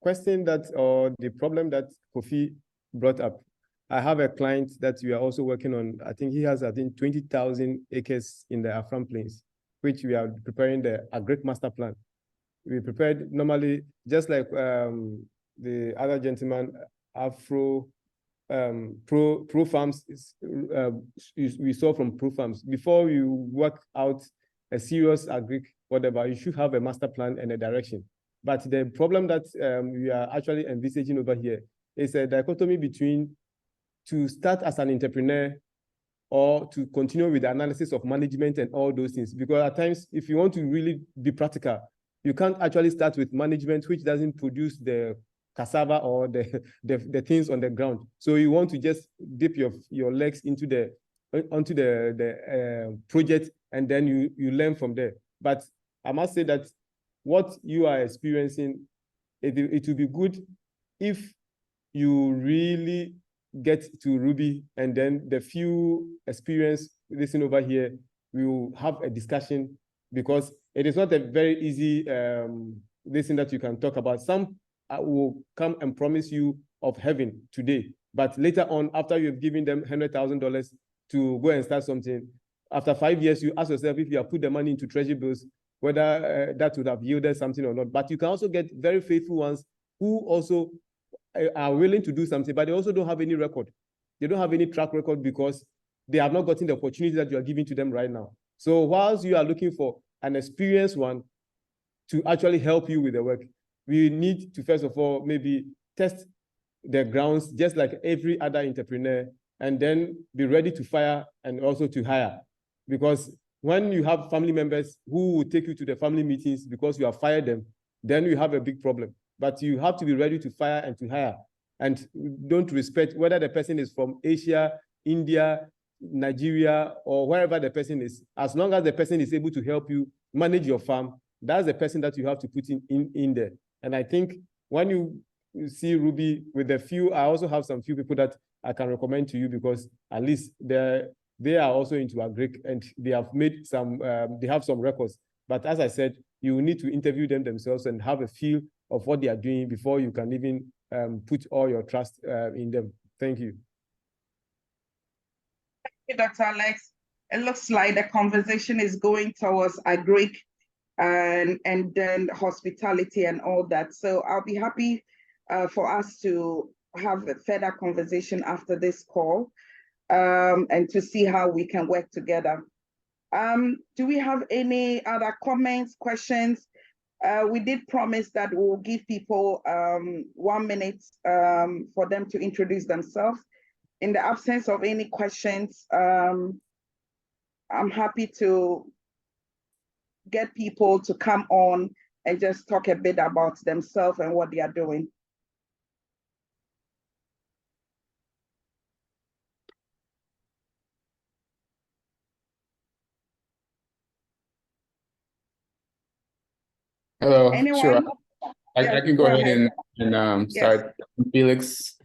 C: question or the problem that Kofi brought up, I have a client that we are also working on. I think he has, 20,000 acres in the Afram Plains, which we are preparing the Agric Master Plan. We prepared normally, just like the other gentleman, Pro Farms, we saw from Pro Farms. Before you work out a serious agric, whatever, you should have a master plan and a direction. But the problem that we are actually envisaging over here is a dichotomy between to start as an entrepreneur or to continue with the analysis of management and all those things. Because at times, if you want to really be practical, you can't actually start with management, which doesn't produce the cassava or the things on the ground. So you want to just dip your legs onto the project, and then you learn from there. But I must say that what you are experiencing, it will be good if you really get to Ruby, and then the few experience listening over here, we will have a discussion, because it is not a very easy thing that you can talk about. Some will come and promise you of heaven today, but later on, after you've given them $100,000 to go and start something, after 5 years, you ask yourself if you have put the money into treasury bills, whether that would have yielded something or not. But you can also get very faithful ones who also are willing to do something, but they also don't have any record. They don't have any track record because they have not gotten the opportunity that you are giving to them right now. So whilst you are looking for an experienced one to actually help you with the work, we need to, first of all, maybe test the grounds just like every other entrepreneur, and then be ready to fire and also to hire. Because when you have family members who will take you to the family meetings because you have fired them, then you have a big problem. But you have to be ready to fire and to hire, and don't respect whether the person is from Asia, India, Nigeria, or wherever the person is. As long as the person is able to help you manage your farm, that's the person that you have to put in there. And I think when you see Ruby with a few, I also have some few people that I can recommend to you, because at least they are also into agric, and they have made some, they have some records. But as I said, you need to interview them themselves and have a feel of what they are doing before you can even put all your trust in them. Thank you.
A: Thank you, Dr. Alex. It looks like the conversation is going towards agric and then hospitality and all that. So I'll be happy for us to have a further conversation after this call and to see how we can work together. Do we have any other comments, questions? We did promise that we'll give people 1 minute for them to introduce themselves. In the absence of any questions, I'm happy to get people to come on and just talk a bit about themselves and what they are doing.
F: Hello.
A: Anyone?
F: Sure.
A: Yeah,
F: I can go ahead
A: ahead.
F: and
A: Yes.
F: start. Felix.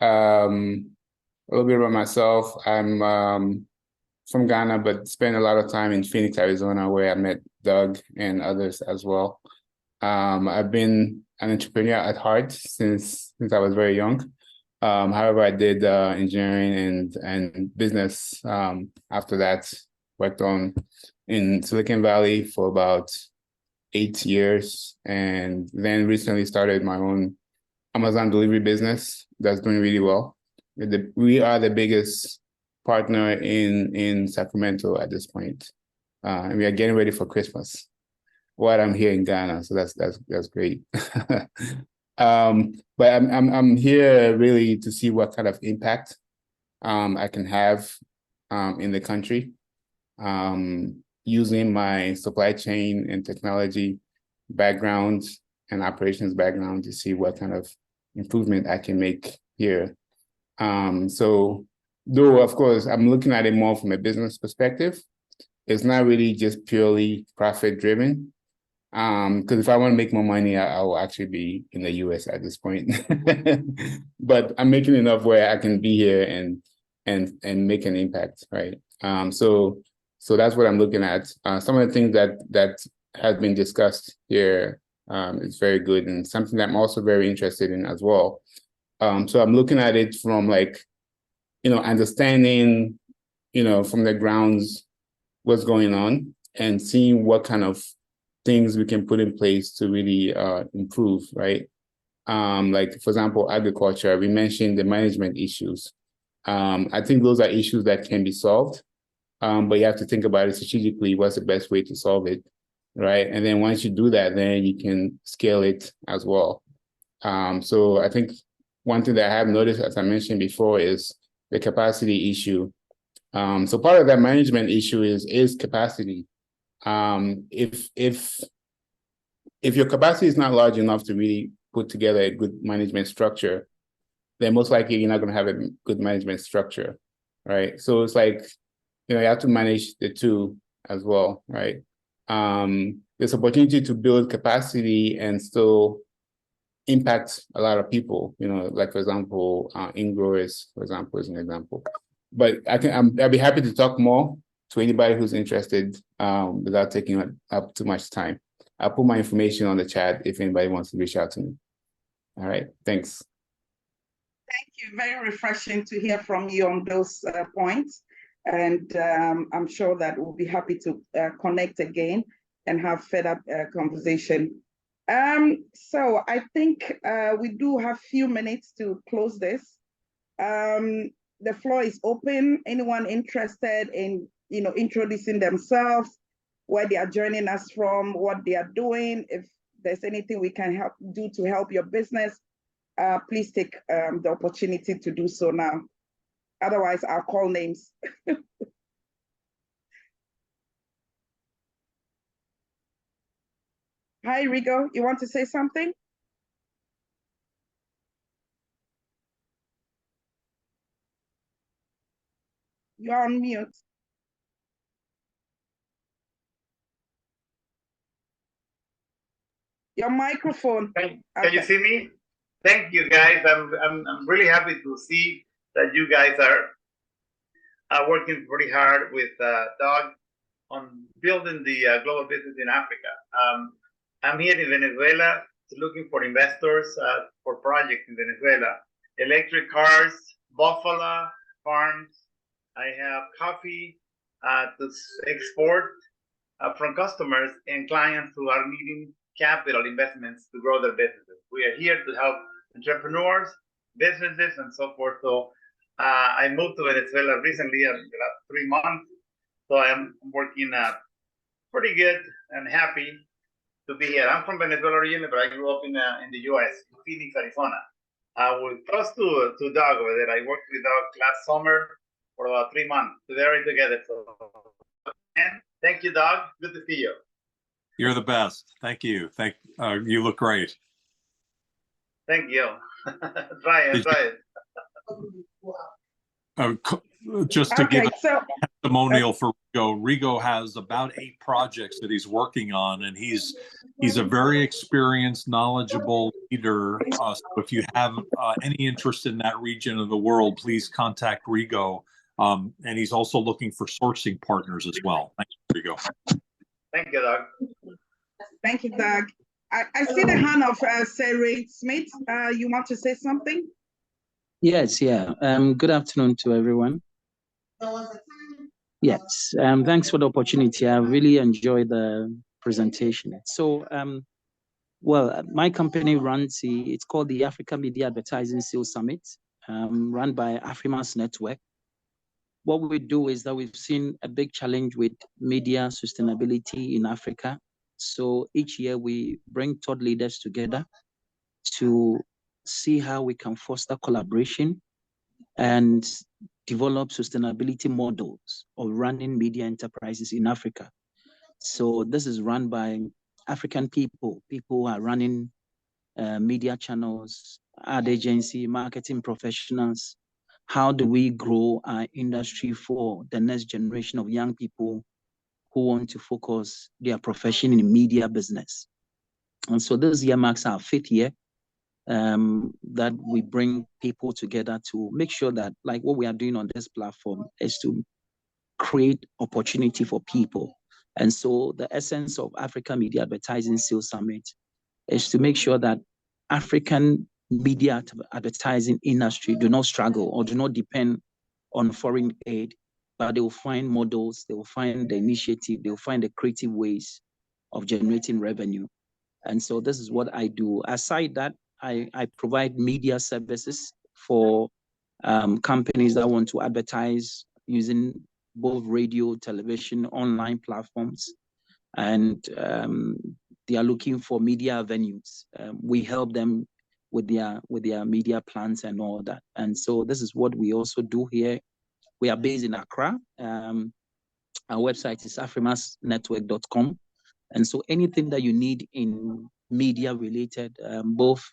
F: A little bit about myself. I'm from Ghana, but spent a lot of time in Phoenix, Arizona, where I met Doug and others as well. I've been an entrepreneur at heart since I was very young. However, I did engineering and business after that. Worked in Silicon Valley for about 8 years, and then recently started my own Amazon delivery business that's doing really well. We are the biggest partner in Sacramento at this point, and we are getting ready for Christmas while I'm here in Ghana. So that's great. But I'm here really to see what kind of impact I can have in the country, using my supply chain and technology background and operations background to see what kind of improvement I can make here. So though, of course, I'm looking at it more from a business perspective, it's not really just purely profit driven. Because if I want to make more money, I will actually be in the US at this point. But I'm making enough where I can be here and make an impact, right? So that's what I'm looking at. Some of the things that has been discussed here is very good, and something that I'm also very interested in as well. So I'm looking at it from understanding, from the grounds what's going on and seeing what kind of things we can put in place to really improve, right? Like, for example, agriculture, we mentioned the management issues. I think those are issues that can be solved, but you have to think about it strategically, what's the best way to solve it, right? And then once you do that, then you can scale it as well. So I think one thing that I have noticed, as I mentioned before, is the capacity issue. So part of that management issue is capacity. If your capacity is not large enough to really put together a good management structure, then most likely you're not going to have a good management structure, right? So it's like, you have to manage the two as well, right? There's opportunity to build capacity and still impact a lot of people, like, for example, in-growers, for example, is an example. But I'll be happy to talk more to anybody who's interested without taking up too much time. I'll put my information on the chat if anybody wants to reach out to me. All right, thanks.
A: Thank you. Very refreshing to hear from you on those points. And I'm sure that we'll be happy to connect again and have further conversation. So I think we do have a few minutes to close this. The floor is open. Anyone interested in introducing themselves, where they are joining us from, what they are doing, if there's anything we can do to help your business, please take the opportunity to do so now. Otherwise, I'll call names. Hi, Rigo, you want to say something? You're on mute. Your microphone.
I: Can you see me? Thank you, guys. I'm really happy to see that you guys are working pretty hard with Doug on building the global business in Africa. I'm here in Venezuela looking for investors for projects in Venezuela. Electric cars, buffalo farms. I have coffee to export from customers and clients who are needing capital investments to grow their businesses. We are here to help entrepreneurs, businesses, and so forth. So I moved to Venezuela recently in the last 3 months. So I'm working pretty good and happy to be here. I'm from Venezuela originally, but I grew up in the US, in Phoenix, Arizona. I was close to Doug over there. I worked with Doug last summer for about 3 months. So they're already together. So, and thank you, Doug. Good to see you.
E: You're the best. Thank you. You look great.
I: Thank you. Try it.
E: just to give
A: Okay, so
E: testimonial for Rigo. Rigo has about 8 projects that he's working on, and he's a very experienced, knowledgeable leader. So if you have any interest in that region of the world, please contact Rigo. And he's also looking for sourcing partners as well. Thank you, Rigo.
I: Thank you, Doug.
A: thank you, Doug. I see the hand of Sarah Smith. You want to say something?
J: Yes, yeah. Good afternoon to everyone. Yes, thanks for the opportunity. I really enjoyed the presentation. So, well, my company runs it's called the Africa Media Advertising Sales Summit, run by Afrima's Network. What we do is that we've seen a big challenge with media sustainability in Africa. So each year we bring thought leaders together to see how we can foster collaboration and develop sustainability models of running media enterprises in Africa. So this is run by African people who are running media channels, ad agency, marketing professionals. How do we grow our industry for the next generation of young people who want to focus their profession in media business? And so this year marks our 5th year that we bring people together to make sure that, like what we are doing on this platform, is to create opportunity for people. And so the essence of Africa Media Advertising Sales Summit is to make sure that African media advertising industry do not struggle or do not depend on foreign aid, but they will find models, they will find the initiative, they will find the creative ways of generating revenue. And so this is what I do. Aside that, I provide media services for companies that want to advertise using both radio, television, online platforms, and they are looking for media venues. We help them with their media plans and all that. And so this is what we also do here. We are based in Accra. Our website is afrimasnetwork.com. And so anything that you need in media related, both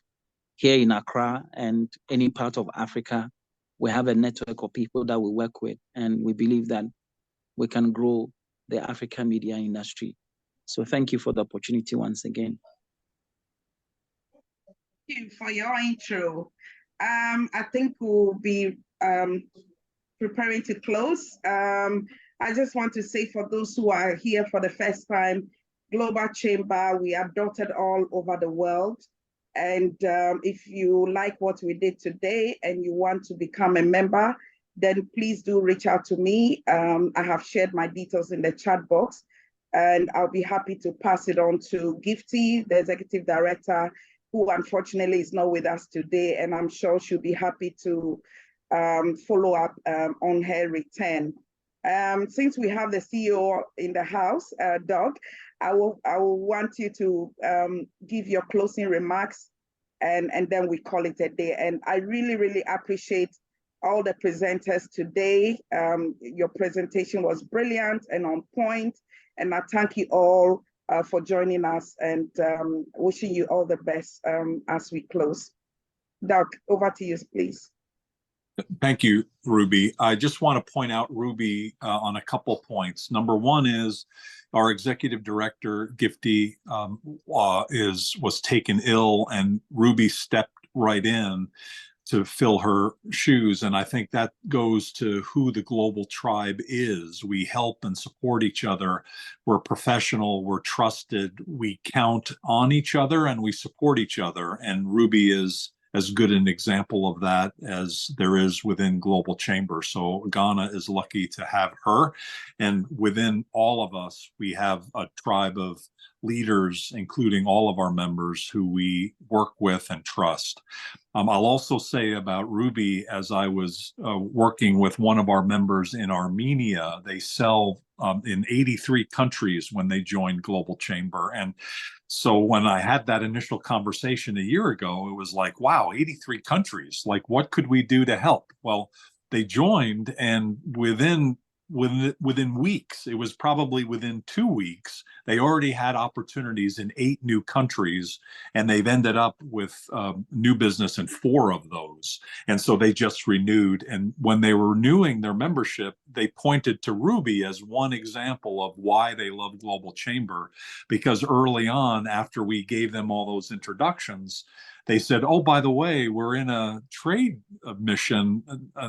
J: here in Accra and any part of Africa, we have a network of people that we work with, and we believe that we can grow the African media industry. So thank you for the opportunity once again.
A: Thank you for your intro. I think we'll be preparing to close. I just want to say, for those who are here for the first time, Global Chamber, we are dotted all over the world. And if you like what we did today and you want to become a member, then please do reach out to me. I have shared my details in the chat box, and I'll be happy to pass it on to Gifty, the executive director, who unfortunately is not with us today, and I'm sure she'll be happy to follow up on her return. Since we have the CEO in the house, Doug, I will want you to give your closing remarks, and then we call it a day. And I really, really appreciate all the presenters today. Your presentation was brilliant and on point, and I thank you all for joining us, and wishing you all the best as we close. Doug, over to you, please.
E: Thank you, Ruby. I just want to point out, Ruby, on a couple points. Number one is our executive director, Gifty, was taken ill, and Ruby stepped right in to fill her shoes. And I think that goes to who the global tribe is. We help and support each other. We're professional, we're trusted, we count on each other, and we support each other. And Ruby is as good an example of that as there is within Global Chamber. So Ghana is lucky to have her. And within all of us, we have a tribe of leaders, including all of our members who we work with and trust. I'll also say about Ruby, as I was working with one of our members in Armenia, they sell in 83 countries when they joined Global Chamber. And so when I had that initial conversation a year ago, it was like, wow, 83 countries, like what could we do to help? Well, they joined, and within within weeks. It was probably within 2 weeks. They already had opportunities in 8 new countries, and they've ended up with new business in 4 of those. And so they just renewed. And when they were renewing their membership, they pointed to Ruby as one example of why they love Global Chamber, because early on, after we gave them all those introductions, they said, oh, by the way, we're in a trade mission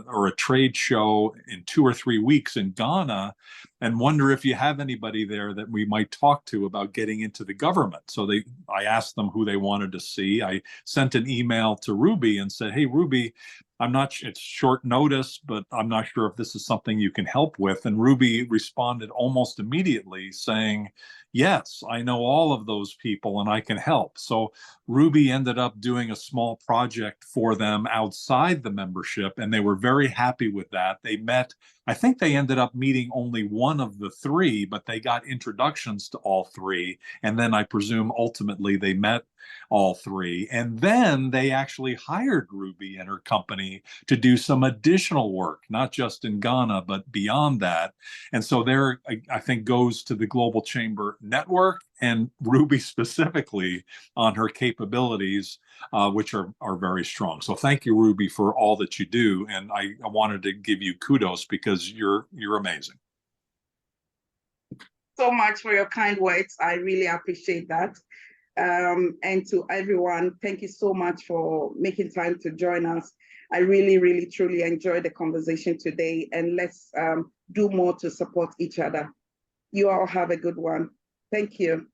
E: or a trade show in 2 or 3 weeks in Ghana, and wonder if you have anybody there that we might talk to about getting into the government. So I asked them who they wanted to see. I sent an email to Ruby and said, hey, Ruby, it's short notice, but I'm not sure if this is something you can help with. And Ruby responded almost immediately saying, yes, I know all of those people and I can help. So Ruby ended up doing a small project for them outside the membership, and they were very happy with that. They met, I think they ended up meeting only one of the 3, but they got introductions to all 3. And then I presume ultimately they met all 3. And then they actually hired Ruby and her company to do some additional work, not just in Ghana, but beyond that. And so there, I think, goes to the Global Chamber network and Ruby specifically on her capabilities, which are very strong. So thank you, Ruby, for all that you do. And I wanted to give you kudos because you're amazing.
A: So much for your kind words. I really appreciate that. And to everyone, thank you so much for making time to join us. I really, really, truly enjoyed the conversation today, and let's do more to support each other. You all have a good one. Thank you.